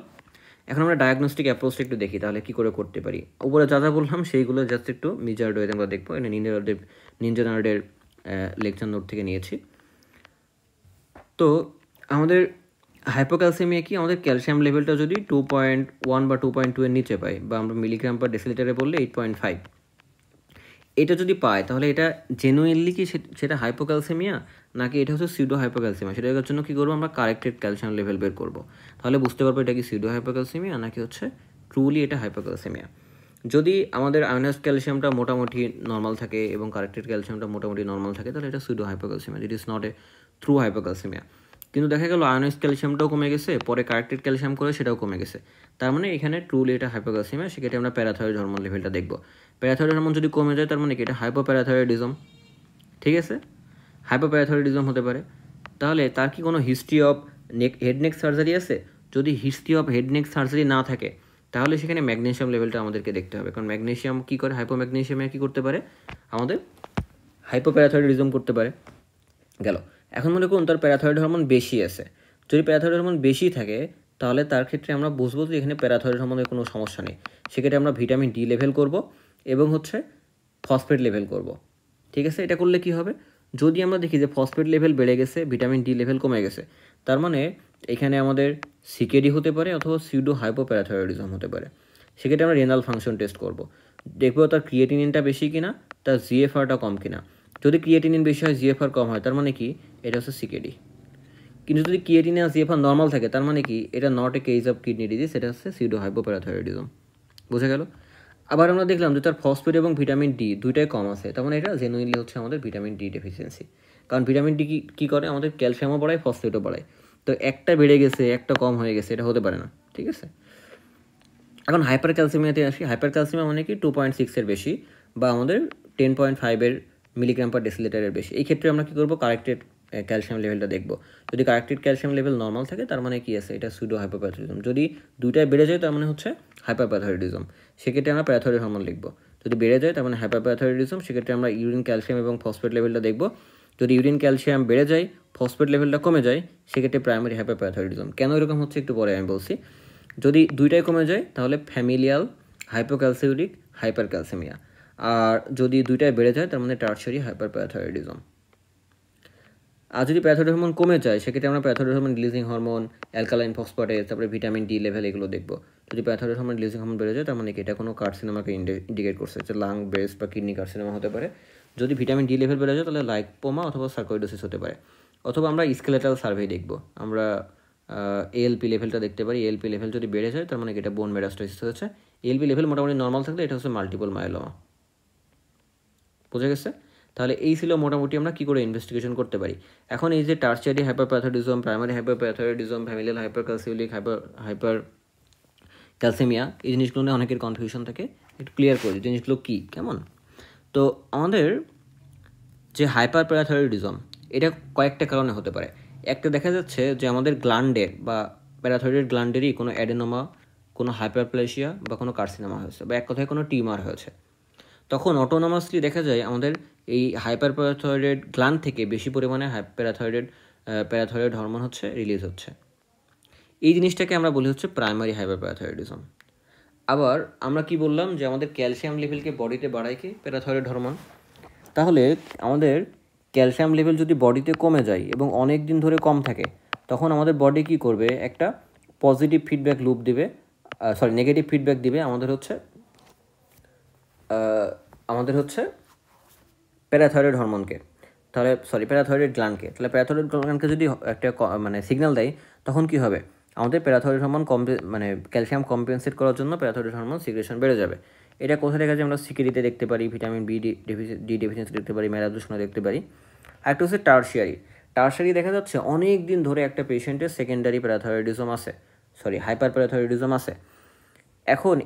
এখন আমরা ডায়াগনস্টিক অ্যাপ্রোচটা একটু দেখি তাহলে কী করে করতে পারি। উপরে যা যা বললাম সেইগুলো জাস্ট একটু মিজার্ড ওয়েতে আমরা দেখবো, এটা নিনজা লেকচার নোট থেকে নিয়েছি। তো আমাদের হাইপোক্যালসিমিয়া কি, আমাদের ক্যালসিয়াম লেভেলটা যদি 2.1 বা 2.2 এর নিচে পাই, বা আমরা মিলিগ্রাম পার ডেসিলিটারে বললে 8.5, এটা যদি পায় তাহলে এটা জেনুইনলি কি সেটা হাইপোক্যালসিমিয়া নাকি এটা হচ্ছে সিউডো হাইপোক্যালসিমিয়া, সেটার জন্য কী করবো আমরা কারেক্টেড ক্যালসিয়াম লেভেল বের করবো। তাহলে বুঝতে পারবো এটা কি সিউডো হাইপোক্যালসিমিয়া নাকি হচ্ছে ট্রুলি এটা হাইপোক্যালসিমিয়া। যদি আমাদের আয়োনাইজড ক্যালসিয়ামটা মোটামুটি নর্মাল থাকে এবং কারেক্টেড ক্যালসিয়ামটা মোটামুটি নর্মাল থাকে তাহলে এটা pseudo hypocalcaemia, it is not a true hypocalcaemia. কিন্তু দেখা গেল আয়োনাইজড ক্যালসিয়ামটাও কমে গেছে, পরে কারেক্টেড ক্যালসিয়াম করে সেটাও কমে গেছে, তার মানে এখানে ট্রুলি এটা হাইপোক্যালসিমিয়া। সেক্ষেত্রে আমরা প্যারাথাইরয়েড হরমোন লেভেলটা দেখবো। প্যারাথাইরয়েড হরমোন যদি কমে যায় তার মানে কি এটা হাইপোপ্যারাথাইরয়েডিজম। ঠিক আছে, হাইপোপ্যারাথাইরয়েডিজম হতে পারে। তাহলে তার কি কোনো history of head neck surgery আছে? যদি history of head neck surgery না থাকে তাহলে সেখানে ম্যাগনেসিয়াম লেভেলটা আমাদেরকে দেখতে হবে, কারণ ম্যাগনেসিয়াম কী করে, হাইপোম্যাগনেসিয়ামে কী করতে পারে, আমাদের হাইপোপ্যারাথাইরয়েডিজম করতে পারে। গেল, এখন মনে করুন তার প্যারাথাইরয়েড হরমোন বেশি আছে। যদি প্যারাথাইরয়েড হরমোন বেশি থাকে তাহলে তার ক্ষেত্রে আমরা বুঝবো যে এখানে প্যারাথাইরয়েড হরমোনের কোনো সমস্যা নেই। সেক্ষেত্রে আমরা ভিটামিন ডি লেভেল করব এবং হচ্ছে ফসফেট লেভেল করব। ঠিক আছে, এটা করলে কি হবে, যদি আমরা দেখি যে ফসফেট লেভেল বেড়ে গেছে, ভিটামিন ডি লেভেল কমে গেছে, তার মানে এখানে আমাদের সিকেডি হতে পারে অথবা সিউডো হাইপোপ্যারাথাইরয়েডিজম হতে পারে। সেক্ষেত্রে আমরা রেনাল ফাংশন টেস্ট করব, দেখবো তার ক্রিয়েটিনিনটা বেশি কিনা, তার জিএফআরটা কম কিনা। যদি ক্রিয়েটিনিন বেশি হয় জিএফআর কম হয় তার মানে কি এটা হচ্ছে সিকেডি। কিন্তু যদি ক্রিয়েটিনিন আর জিএফআর নর্মাল থাকে তার মানে কি এটা not a case of kidney disease, এটা হচ্ছে সিউডো হাইপোপ্যারাথাইরয়েডিজম। বোঝা গেল? আবার আমরা দেখলাম যে তার ফসফেট এবং ভিটামিন ডি দুইটাই কম আছে, তার মানে এটা জেনুইনলি হচ্ছে আমাদের ভিটামিন ডি ডেফিসিয়েন্সি। কারণ ভিটামিন ডি কী করে, আমাদের ক্যালসিয়ামও বাড়ায় ফসফেটও বাড়ায়। তো একটা বেড়ে গেছে একটা কম হয়ে গেছে, এটা হতে পারে না। ঠিক আছে, এখন হাইপার ক্যালসিমিয়াতে আসি। হাইপার ক্যালসিমিয়া মানে কি 2.6 বেশি বা আমাদের 10.5 মিলিগ্রাম পার ডেসিলিটারের বেশি। এই ক্ষেত্রে আমরা কী করবো, কারেক্টেড ক্যালসিয়াম লেভেলটা দেখবো। যদি কারেক্টেড ক্যালসিয়াম লেভেল নর্মাল থাকে তার মানে কি আছে, এটা সুডো হাইপোপ্যাথোরিজম। যদি দুইটাই বেড়ে যায় তার মানে হচ্ছে হাইপারপ্যাথোরিডিজম, সেক্ষেত্রে আমরা প্যারাথয়েড হরমোন লিখবো। যদি বেড়ে যায় তার মানে হাইপারপ্যাথোরিডিজম, সেক্ষেত্রে আমরা ইউরিন ক্যালসিয়াম এবং ফসফেট লেভেলটা দেখবো। যদি ইউরিন ক্যালসিয়াম বেড়ে যায়, ফসফেট লেভেলটা কমে যায়, সেক্ষেত্রে প্রাইমারি হাইপারপ্যাথোরিডিজম। কেন এরকম হচ্ছে একটু পরে আমি বলছি। যদি দুইটাই কমে যায় তাহলে ফ্যামিলিয়াল হাইপোক্যালসিউরিক হাইপারক্যালসিমিয়া, আর যদি দুইটাই বেড়ে যায় তার মানে টার্সারি হাইপারপ্যাথোরিডিজম। আর যদি প্যারাথয়েড হরমোন কমে যায় সেক্ষেত্রে আমরা parathyroid hormone releasing hormone, alkaline phosphatase, তারপরে ভিটামিন ডি লেভেল এগুলো দেখবো। যদি প্যারাথয়েড হরমোন রিলিজিং হরমোন বেড়ে যায় তার মানে কি এটা কোনো কার্সিনোমাকে ইন্ডিকেট করছে, যে লাং, ব্রেস্ট বা কিডনি কার্সিনোমা হতে পারে। যদি ভিটামিন ডি লেভেল বেড়ে যায় তাহলে লাইকোমা অথবা সার্কোইডোসিস হতে পারে। অথবা আমরা স্কেলেটাল সার্ভে দেখবো, আমরা এএলপি লেভেলটা দেখতে পারি। এএলপি লেভেল যদি বেড়ে যায় তার মানে এটা বোন মেটাস্টাসিস হচ্ছে। এএলপি লেভেল মোটামুটি নর্মাল থাকলে এটা হচ্ছে মাল্টিপল মায়োলোমা। বোঝা গেছে? তাহলে এই ছিল মোটামুটি আমরা কী করে ইনভেস্টিগেশন করতে পারি। এখন এই যে tertiary hyperparathyroidism, primary hyperparathyroidism, familial hypercalciuric hypercalcaemia, এই জিনিসগুলো নিয়ে অনেকের কনফিউশন থাকে, একটু ক্লিয়ার করি জিনিসগুলো কী কেমন। তো আমাদের যে হাইপারপ্যারাথাইরয়েডিজম, এটা কয়েকটা কারণে হতে পারে। একটা দেখা যাচ্ছে যে আমাদের গ্ল্যান্ডের বা প্যারাথাইরয়েড গ্ল্যান্ডেরই কোনো অ্যাডেনোমা, কোনো হাইপারপ্লেশিয়া বা কোনো কার্সিনোমা হয়েছে, বা এক কথায় কোনো টিউমার হয়েছে। তখন অটোনোমাসলি দেখা যায় আমাদের এই হাইপারপ্যারাথাইরয়েড গ্ল্যান্ড থেকে বেশি পরিমাণে প্যারাথাইরয়েড হরমোন হচ্ছে রিলিজ হচ্ছে। এই জিনিসটাকে আমরা বলি হচ্ছে প্রাইমারি হাইপারপ্যারাথাইরয়েডিজম। আবার আমরা কি বললাম যে আমাদের ক্যালসিয়াম লেভেলকে বডিতে বাড়ায় কি প্যারাথাইরয়েড হরমোন। তাহলে আমাদের ক্যালসিয়াম লেভেল যদি বডিতে কমে যায় এবং অনেক দিন ধরে কম থাকে, তখন আমাদের বডি কি করবে, একটা পজিটিভ ফিডব্যাক লুপ দিবে, নেগেটিভ ফিডব্যাক দিবে আমাদের হচ্ছে প্যারাথাইরয়েড হরমোনকে, তাহলে প্যারাথাইরয়েড গ্ল্যান্ডকে। তাহলে প্যারাথাইরয়েড গ্ল্যান্ডকে যদি একটা সিগন্যাল দেয়, তখন কি হবে, আমাদের প্যারাথাইরয়েড হরমোন ক্যালসিয়াম কম্পেনসেট করার জন্য প্যারাথাইরয়েড হরমোন সিক্রেশন বেড়ে যাবে। এটা কোথায় দেখা যায়, আমরা সিকেরিতে দেখতে পারি, ভিটামিন ডি ডেফিসিয়েন্সি দেখতে পারি, মেলাটোনিনে দেখতে পারি। আরেকটা হচ্ছে টার্শিয়ারি দেখা যাচ্ছে অনেক দিন ধরে একটা পেশেন্টের সেকেন্ডারি প্যারাথাইরয়েডিজম আছে, হাইপার প্যারাথাইরয়েডিজম আছে। এখন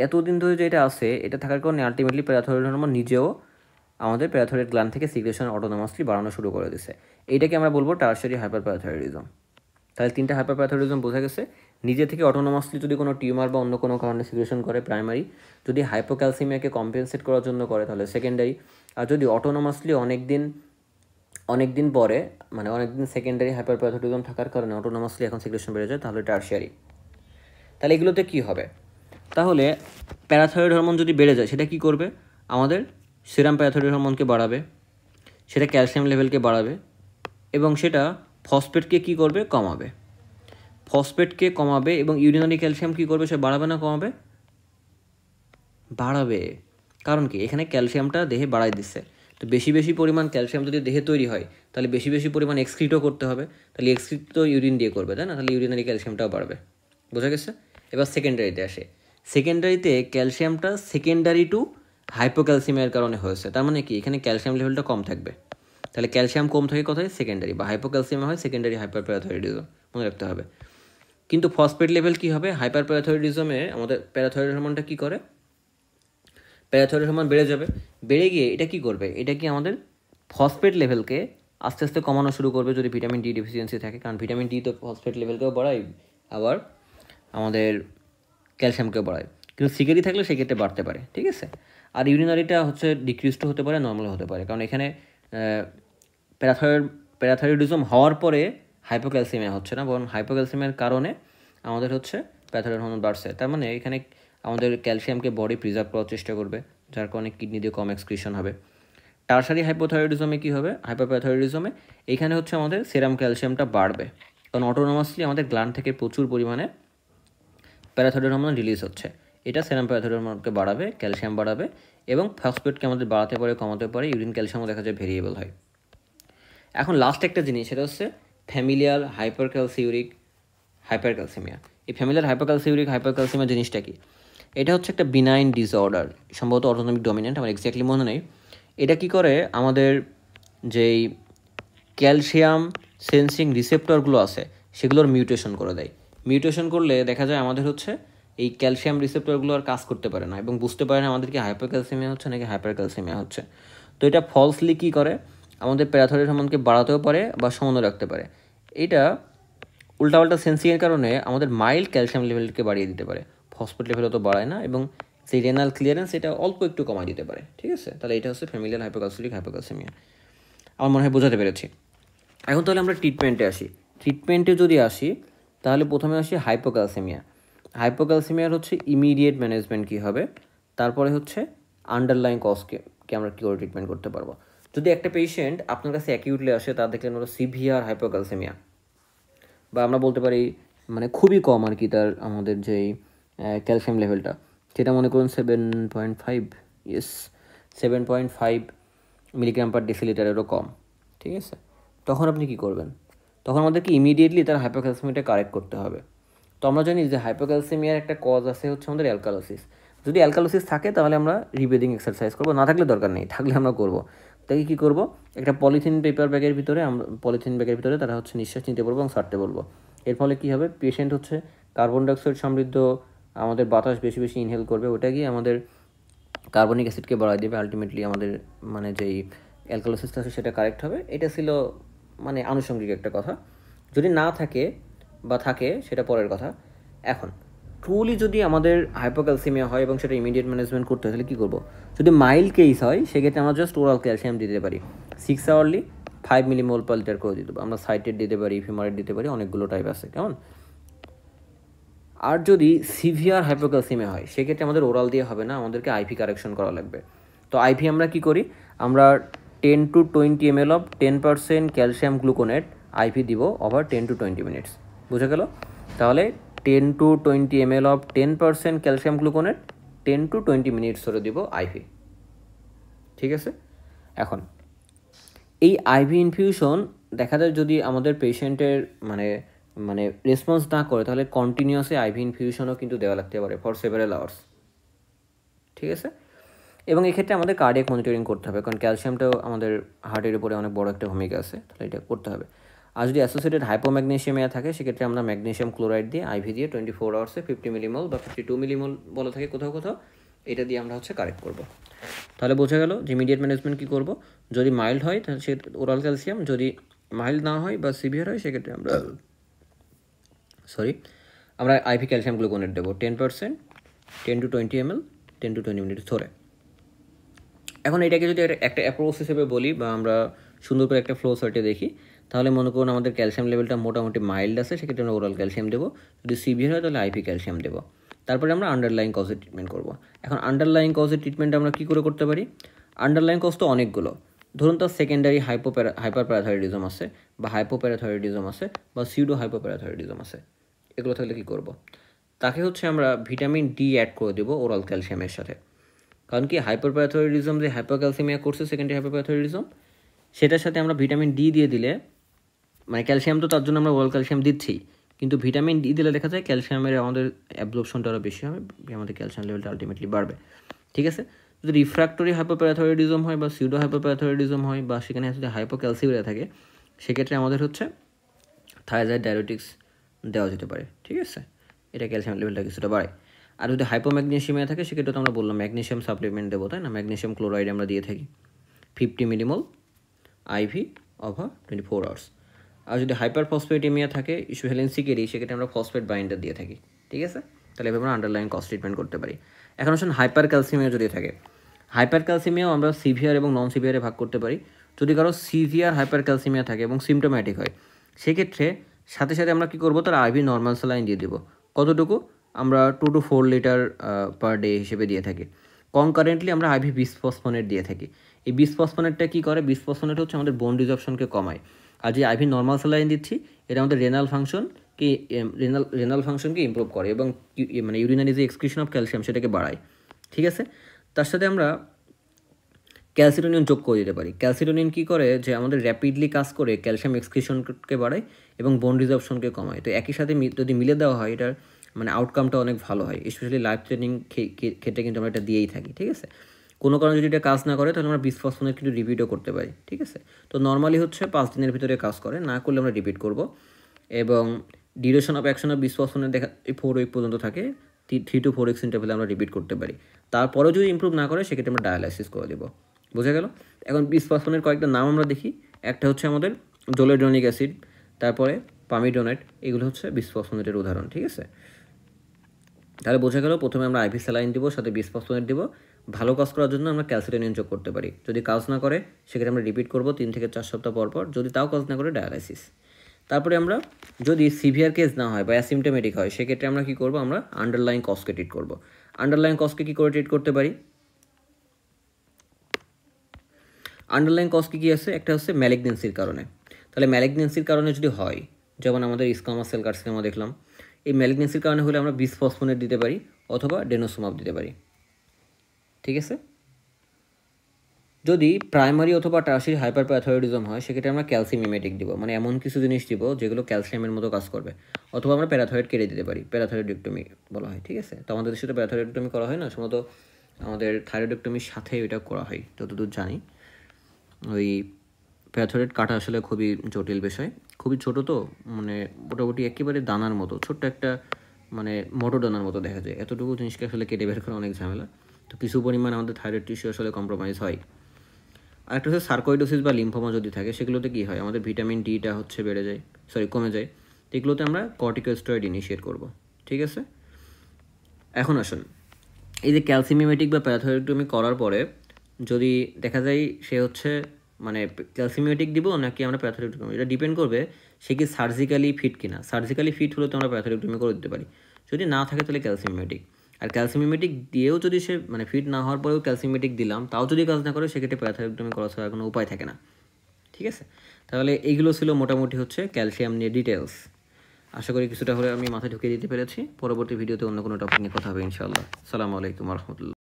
এতদিন ধরে যে এটা আছে, এটা থাকার কারণে আলটিমেটলি প্যারাথাইরয়েড হরমোন নিজেও আমাদের প্যারাথাইরয়েড গ্ল্যান্ড থেকে সিক্রেশন অটোনোমাসলি বাড়ানো শুরু করে দিচ্ছে। এইটাকে আমরা বলবো টার্শিয়ারি হাইপার প্যারাথাইরয়েডিজম। তাহলে তিনটা হাইপার প্যারাথাইরয়েডিজম বোঝা গেছে। নিজে থেকে অটোনোমাসলি যদি কোনো টিউমার বা অন্য কোনো কারণে সিক্রেশন করে প্রাইমারি, যদি হাইপোক্যালসিমিয়াকে কম্পেনসেট করার জন্য করে তাহলে সেকেন্ডারি, আর যদি অটোনোমাসলি অনেকদিন পরে অনেকদিন সেকেন্ডারি হাইপার প্যারাথাইরয়েডিজম থাকার কারণে অটোনোমাসলি এখন সিক্রেশন বেড়ে যায়, তাহলে টার্শিয়ারি। তাহলে এগুলোতে কী হবে, তাহলে প্যারাথাইরয়েড হরমোন যদি বেড়ে যায় সেটা কী করবে, আমাদের সিরাম প্যারাথাইরয়েড হরমোনকে বাড়াবে, সেটা ক্যালসিয়াম লেভেলকে বাড়াবে, এবং সেটা ফসফেটকে কী করবে, ফসফেটকে কমাবে। এবং ইউরিনারি ক্যালসিয়াম কী করবে, সে বাড়াবে না কমাবে, বাড়াবে। কারণ কি, এখানে ক্যালসিয়ামটা দেহে বাড়াই দিচ্ছে। তো বেশি পরিমাণ ক্যালসিয়াম যদি দেহে তৈরি হয়, তাহলে বেশি পরিমাণ এক্সক্রিটও করতে হবে, তাহলে এক্সক্রিট তো ইউরিন দিয়ে করবে, তাই না, তাহলে ইউরিনারি ক্যালসিয়ামটাও বাড়বে। বোঝা গেছে। এবার সেকেন্ডারিতে আসে। সেকেন্ডারিতে ক্যালসিয়ামটা সেকেন্ডারি টু হাইপোক্যালসিমিয়ার কারণে হয়েছে। তার মানে কি, এখানে ক্যালসিয়াম লেভেলটা কম থাকবে। তাহলে ক্যালসিয়াম কম থাকে কোথায়, সেকেন্ডারি, বা হাইপোক্যালসিমিয়া হয় সেকেন্ডারি হাইপার প্যারাথাইরয়েডিজম, মনে রাখতে হবে। কিন্তু ফসফেট লেভেল কী হবে, হাইপার প্যারাথাইরয়েডিজমে আমাদের প্যারাথাইরয়েড হরমোনটা কী করে, প্যারাথাইরয়েড হরমোন বেড়ে যাবে। বেড়ে গিয়ে এটা কী করবে, এটা কি আমাদের ফসফেট লেভেলকে আস্তে আস্তে কমানো শুরু করবে যদি ভিটামিন ডি ডেফিসিয়েন্সি থাকে, কারণ ভিটামিন ডি তো ফসফেট লেভেলকেও বাড়ায়, আবার আমাদের ক্যালসিয়ামকেও বাড়ায়। কিন্তু সিকেরি থাকলে সেক্ষেত্রে বাড়তে পারে, ঠিক আছে। আর ইউরিনারিটা হচ্ছে ডিক্রিজড হতে পারে, নর্মাল হতে পারে, কারণ এখানে প্যারাথাইরয়েডিজম হওয়ার পরে হাইপোক্যালসিমিয়া হচ্ছে না, বরং হাইপোক্যালসিমিয়ার কারণে আমাদের হচ্ছে প্যারাথাইরয়েড হরমোন বাড়ছে। তার মানে এখানে আমাদের ক্যালসিয়ামকে বডি প্রিজার্ভ করার চেষ্টা করবে, যার কারণে কিডনি দিয়ে কম এক্সক্রিশন হবে। টার্শারি হাইপোথাইরয়েডিজমে কী হবে, হাইপারপ্যারাথাইরয়েডিজমে এখানে হচ্ছে আমাদের সেরাম ক্যালসিয়ামটা বাড়বে, কারণ অটোনোমাসলি আমাদের গ্ল্যান্ড থেকে প্রচুর পরিমাণে প্যারাথাইরয়েড হরমোন রিলিজ হচ্ছে। এটা সেরাম প্যারাথাইরয়েড হরমোনকে বাড়াবে, ক্যালসিয়াম বাড়াবে, এবং ফসফেটকে আমাদের বাড়াতে পারে, কমাতে পারে। ইউরিন ক্যালসিয়ামও দেখা যায় ভেরিয়েবল হয়। এখন লাস্ট একটা জিনিস, সেটা হচ্ছে ফ্যামিলিয়াল হাইপারক্যালসিউরিক হাইপারক্যালসিমিয়া। এই ফ্যামিলিয়াল হাইপারক্যালসিমিয়া জিনিসটা কি, এটা হচ্ছে একটা বিনাইন ডিসঅর্ডার, সম্ভবত অটোনমিক ডমিনেন্ট, আমার এক্স্যাক্টলি মনে নেই। এটা কি করে, আমাদের যেই ক্যালসিয়াম সেন্সিং রিসেপ্টরগুলো আছে সেগুলোর মিউটেশন করে দেয়। মিউটেশন করলে দেখা যায় আমাদের হচ্ছে এই ক্যালসিয়াম রিসেপ্টরগুলো আর কাজ করতে পারে না, এবং বুঝতে পারে না আমাদেরকে হাইপারক্যালসিমিয়া হচ্ছে নাকি হাইপারক্যালসিমিয়া হচ্ছে। তো এটা ফলসলি কী করে, আমাদের প্যারাথাইরয়েড হরমোনকে বাড়াতেও পারে বা সমানও রাখতে পারে। এটা উল্টাপাল্টা সেন্সিংয়ের কারণে আমাদের মাইল্ড ক্যালসিয়াম লেভেলকে বাড়িয়ে দিতে পারে, ফসফেট লেভেলও তো বাড়ায় না, এবং সেই রেনাল ক্লিয়ারেন্স এটা অল্প একটু কমাই দিতে পারে, ঠিক আছে। তাহলে এটা হচ্ছে ফ্যামিলিয়াল হাইপারক্যালসিমিয়া। আমার মনে হয় বোঝাতে পেরেছি। এখন তাহলে আমরা ট্রিটমেন্টে আসি। ট্রিটমেন্টে যদি আসি, তাহলে প্রথমে আসি হাইপোক্যালসিমিয়া। হাইপোক্যালসিমিয়ার হচ্ছে ইমিডিয়েট ম্যানেজমেন্ট কী হবে, তারপরে হচ্ছে আন্ডারলাইন কজকে আমরা কী করে ট্রিটমেন্ট করতে পারবো। যদি একটা পেশেন্ট আপনার কাছে অ্যাকিউটলি আসে, তার দেখলেন ওরা সিভিয়ার হাইপোক্যালসিমিয়া, বা আমরা বলতে পারি খুবই কম আর কি তার আমাদের যেই ক্যালসিয়াম লেভেলটা, সেটা মনে করুন 7.5 মিলিগ্রাম পার ডেসিলিটারেরও কম, ঠিক আছে। তখন আপনি কী করবেন, তখন আমাদেরকে ইমিডিয়েটলি তার হাইপোক্যালসিমিয়াটা কারেক্ট করতে হবে। তো আমরা জানি যে হাইপোক্যালসিমিয়ার একটা কজ আছে হচ্ছে আমাদের অ্যালকালোসিস। যদি অ্যালকালোসিস থাকে তাহলে আমরা রিব্রিদিং এক্সারসাইজ করবো, না থাকলে দরকার নেই, থাকলে আমরা করবো। তাকে কী করবো, একটা পলিথিন ব্যাগের ভিতরে তারা হচ্ছে নিঃশ্বাস নিতে বলবো এবং ছাড়তে বলবো। এর ফলে কী হবে, পেশেন্ট হচ্ছে কার্বন ডাইঅক্সাইড সমৃদ্ধ আমাদের বাতাস বেশি বেশি ইনহেল করবে, ওটা গিয়ে আমাদের কার্বনিক অ্যাসিডকে বাড়ায় দেবে, আলটিমেটলি আমাদের মানে যেই অ্যালকালোসিস আছে সেটা কারেক্ট হবে। এটা ছিল মানে আনুষঙ্গিক একটা কথা। যদি না থাকে বা থাকে সেটা পরের কথা। এখন ট্রুলি যদি আমাদের হাইপোক্যালসিমিয়া হয় এবং সেটা ইমিডিয়েট ম্যানেজমেন্ট করতে হয় তাহলে কী করবো, যদি মাইল্ড কেস হয় সেক্ষেত্রে আমরা জাস্ট ওরাল ক্যালসিয়াম দিতে পারি 6 আওয়ারলি 5 মিলিমোল পার লিটার করে দিতে পারি। আমরা সাইটেড দিতে পারি, ফিমারেট দিতে পারি, অনেকগুলো টাইপ আছে, কেমন। আর যদি সিভিয়ার হাইপোক্যালসিমিয়া হয় সেক্ষেত্রে আমাদের ওরাল দিয়ে হবে না, আমাদেরকে আইভি কারেকশন করা লাগবে। তো আইভি আমরা কি করি, আমরা 10 to 20 ml of 10% calcium gluconate IV দিব ওভার 10 to 20 মিনিটস। বুঝে গেল? তাহলে 10 to 20 ml of 10% calcium gluconate 10 to 20 minutes ধরে দিব আইভি, ঠিক আছে। এখন এই আইভি ইনফিউশন দেখা যায় যদি আমাদের পেশেন্টের মানে রেসপন্স না করে তাহলে কন্টিনিউয়াসলি আইভি ইনফিউশনও কিন্তু দেওয়া লাগতে পারে ফর সেভারাল আওয়ার্স, ঠিক আছে। এবং এক্ষেত্রে আমাদের কার্ডিয়াক মনিটরিং করতে হবে, কারণ ক্যালসিয়ামটাও আমাদের হার্টের উপরে অনেক বড় একটা ভূমিকা আছে, তাহলে এটা করতে হবে। আর যদি অ্যাসোসিয়েটেড হাইপোম্যাগনেসিয়ামিয়া থাকে সেক্ষেত্রে আমরা ম্যাগনেসিয়াম ক্লোরাইড দিয়ে আইভি দিয়ে 24 আওয়ার্সে 50 মিলিমল বা 52 মিলিমল বলা থাকে কোথাও কোথাও, এটা দিয়ে আমরা হচ্ছে কারেক্ট করব। তাহলে বোঝা গেল যে ইমিডিয়েট ম্যানেজমেন্ট কী করব, যদি মাইল্ড হয় তাহলে সে ওরাল ক্যালসিয়াম, যদি মাইল্ড না হয় বা সিভিয়ার হয় সেক্ষেত্রে আমরা আইভি ক্যালসিয়াম গ্লুকোনেট দেবো 10%, 10 to 20 ml 10 to 20 মিনিট ধরে। এখন এটাকে যদি একটা অ্যাপ্রোচ হিসেবে বলি বা আমরা সুন্দর করে একটা ফ্লো চার্টে দেখি, তাহলে মনে করুন আমাদের ক্যালসিয়াম লেভেলটা মোটামুটি মাইল্ড আছে, সেক্ষেত্রে আমরা ওরাল ক্যালসিয়াম দেবো। যদি সিভিয়ার হয় তাহলে আইভি ক্যালসিয়াম দেবো। তারপরে আমরা আন্ডারলাইং কজের ট্রিটমেন্ট করবো। এখন আন্ডারলাইং কজের ট্রিটমেন্ট আমরা কী করে করতে পারি, আন্ডারলাইং কজ তো অনেকগুলো। ধরুন তার সেকেন্ডারি হাইপারপ্যারাথাইরয়েডিজম আছে বা হাইপোপ্যারাথাইরয়েডিজম আছে বা সিউডো হাইপোপ্যারাথাইরয়েডিজম আছে, এগুলো থাকলে কী করব, তাকে হচ্ছে আমরা ভিটামিন ডি অ্যাড করে দেবো ওরাল ক্যালসিয়ামের সাথে। কারণ কি হাইপারপ্যারাথাইরয়েডিজম যে হাইপোক্যালসিমিয়া করছে সেকেন্ডারি হাইপারপ্যারাথাইরয়েডিজম, সেটার সাথে আমরা ভিটামিন ডি দিয়ে দিলে, মানে ক্যালসিয়াম তো তার জন্য আমরা ওরাল ক্যালসিয়াম দিচ্ছি, কিন্তু ভিটামিন ডি দিলে দেখা যায় ক্যালসিয়ামের আমাদের অ্যাবজর্পশনটা আরও বেশি হবে, আমাদের ক্যালসিয়াম লেভেলটা আলটিমেটলি বাড়বে, ঠিক আছে। যদি রিফ্র্যাক্টরি হাইপোপ্যারাথাইরয়েডিজম হয় বা সিউডো হাইপোপ্যারাথাইরয়েডিজম হয় বা সেখানে যদি হাইপোক্যালসিমিয়া থাকে সেক্ষেত্রে আমাদের হচ্ছে থায়াজাইড ডায়োটিক্স দেওয়া যেতে পারে, ঠিক আছে। এটা ক্যালসিয়াম লেভেলটা কিছুটা বাড়ে। আর যদি হাইপোম্যাগনেসিয়ামিয়া থাকে সেক্ষেত্রে তো আমরা বললাম ম্যাগনেসিয়াম সাপ্লিমেন্ট দেবো, তাই না, ম্যাগনেসিয়াম ক্লোরাইড আমরা দিয়ে থাকি 50 মিলিমল আইভি ওভার 24 আওয়ার্স। আর যদি হাইপার ফসফেটেমিয়া থাকে ইস্যু হেলেন্সিকেরই, সেক্ষেত্রে আমরা ফসফেট বাইন্ডার দিয়ে থাকি, ঠিক আছে। তাহলে এভাবে আমরা আন্ডারলাইন কজ ট্রিটমেন্ট করতে পারি। এখন আসুন হাইপার ক্যালসিমিয়া যদি থাকে, হাইপার ক্যালসিমিয়াও আমরা সিভিয়ার এবং নন সিভিয়ারে ভাগ করতে পারি। যদি কারো সিভিয়ার হাইপার ক্যালসিমিয়া থাকে এবং সিমটোম্যাটিক হয় সেক্ষেত্রে সাথে সাথে আমরা কী করবো, তার আইভি নর্মাল স্যালাইন দিয়ে দেবো। কতটুকু, আমরা 2 to 4 লিটার পার ডে হিসেবে দিয়ে থাকি। কনকারেন্টলি আমরা আইভি বিসফসফোনেট দিয়ে থাকি। এই বিসফসফোনেটটা কী করে, বিসফসফোনেট হচ্ছে আমাদের বোন ডিজপশনকে কমায়। আর যে আইভি নর্মাল স্যালাইন দিচ্ছি এটা আমাদের রেনাল ফাংশনকে ইমপ্রুভ করে এবং মানে ইউরিনারি যে এক্সক্রিশন অফ ক্যালসিয়াম সেটাকে বাড়ায়, ঠিক আছে। তার সাথে আমরা ক্যালসিটোনিন যোগ করে দিতে পারি। ক্যালসিটোনিন কী করে, যে আমাদের র্যাপিডলি কাজ করে ক্যালসিয়াম এক্সক্রিশনকে বাড়ায় এবং বোন ডিজপশনকে কমায়। তো একই সাথে যদি মিলে দেওয়া হয় এটার মানে আউটকামটা অনেক ভালো হয়, স্পেশালি লাইফ ট্রেনিং ক্ষেত্রে কিন্তু আমরা এটা দিয়েই থাকি, ঠিক আছে। কোনো কারণে যদি এটা কাজ না করে তাহলে আমরা বিসফসফোনেট কিন্তু রিপিটও করতে পারি, ঠিক আছে। তো নর্মালি হচ্ছে 5 দিনের ভিতরে কাজ করে, না করলে আমরা রিপিট করব। এবং duration of action of bisphosphonate দেখা 4 উইক পর্যন্ত থাকে, 3 to 4 উইক্স ইন্টারভ্যালে আমরা রিপিট করতে পারি। তারপরেও যদি ইমপ্রুভ না করে সেক্ষেত্রে আমরা ডায়ালাইসিস করে দেবো, বোঝা গেল। এখন বিসফসফোনের কয়েকটা নাম আমরা দেখি। একটা হচ্ছে আমাদের জোলেড্রনিক অ্যাসিড, তারপরে পামিডোনেট, এগুলো হচ্ছে বিসফসফোনেটের উদাহরণ, ঠিক আছে। তাহলে বোঝা গেল প্রথমে আমরা আইভি স্যালাইন দিব, সাথে বিসফসফোনেট দিব। ভালো কাজ করার জন্য আমরা ক্যালসিটোনিন যোগ করতে পারি। যদি কাজ না করে সেক্ষেত্রে আমরা রিপিট করব 3 থেকে 4 সপ্তাহ পর পর। যদি তাও কাজ না করে ডায়ালাইসিস। তারপরে আমরা যদি সিভিয়ার কেস না হয় বা অ্যাসিমটোমেটিক হয় সেক্ষেত্রে আমরা কী করব, আমরা আন্ডারলাইং কজকে ট্রিট করব। আন্ডারলাইং কজকে কী করে ট্রিট করতে পারি, আন্ডারলাইং কজ কী আছে, একটা হচ্ছে ম্যালিগনেন্সির কারণে। তাহলে ম্যালিগনেন্সির কারণে যদি হয়, যেমন আমাদের স্কামাস সেল কার্সিনোমা দেখলাম, এই ম্যালিগনেন্সির কারণে হলে আমরা বিসফসফোনেট দিতে পারি অথবা ডেনোসোমাব দিতে পারি, ঠিক আছে। যদি প্রাইমারি অথবা টার্সিয়ারি হাইপারপ্যারাথাইরয়েডিজম হয় সেক্ষেত্রে আমরা ক্যালসিমিমেটিক দিব, মানে এমন কিছু জিনিস দিব যেগুলো ক্যালসিয়ামের মতো কাজ করবে। অথবা আমরা প্যারাথয়েড কেটে দিতে পারি, প্যারাথয়েডেক্টমি বলা হয়, ঠিক আছে। তো আমাদের দেশে তো প্যারাথয়েডেক্টমি করা হয় না, সম্ভবত আমাদের থাইরয়েডেক্টমির সাথে এটা করা হয় যতদূর জানি। ওই প্যাথোরেট কাটা আসলে খুবই জটিল বিষয়, খুবই ছোট, তো মানে মোটামুটি একেবারে দানার মতো, ছোট্ট একটা মানে মোটর দানার মতো দেখা যায়। এতটুকু জিনিসকে আসলে কেটে বের করা অনেক ঝামেলা। তো কিছু পরিমাণ আমাদের থাইরয়েড টিস্যু আসলে কম্প্রোমাইজ হয়। আরেকটা হচ্ছে সার্কোইডোসিস বা লিম্ফোমা যদি থাকে, সেগুলোতে কী হয়, আমাদের ভিটামিন ডিটা হচ্ছে বেড়ে যায়, কমে যায়। তো এগুলোতে আমরা কর্টিকোস্টেরয়েড ইনিশিয়েট করব, ঠিক আছে? এখন আসুন, এই যে ক্যালসিমিমেটিক বা প্যারাথোরেক্টমি করার পরে যদি দেখা যায় সে হচ্ছে মানে ক্যালসিমিমেটিক দিব নাকি আমরা প্যারাথোরেক্টমি, এটা ডিপেন্ড করবে সে কি সার্জিক্যালি ফিট কিনা। সার্জিক্যালি ফিট হলে তো আমরা প্যারাথোরেক্টমি করে দিতে পারি, যদি না থাকে তাহলে ক্যালসিমিমেটিক। আর ক্যালসিমিমেটিক দিয়েও যদি সে মানে ফিট না হওয়ার পরেও ক্যালসিমিমেটিক দিলাম, তাও যদি কাজ না করে, সেক্ষেত্রে প্যারাথোরেক্টমি করা ছাড়া কোনো উপায় থাকে না, ঠিক আছে? তাহলে এইগুলো ছিল মোটামুটি হচ্ছে ক্যালসিয়াম নিয়ে ডিটেলস। আশা করি কিছুটা হলে আমি মাথায় ঢুকিয়ে দিতে পেরেছি। পরবর্তী ভিডিওতে অন্য কোনো টপিক নিয়ে কথা হবে ইনশাআল্লাহ। আসসালামু আলাইকুম রহমতুল্লাহ।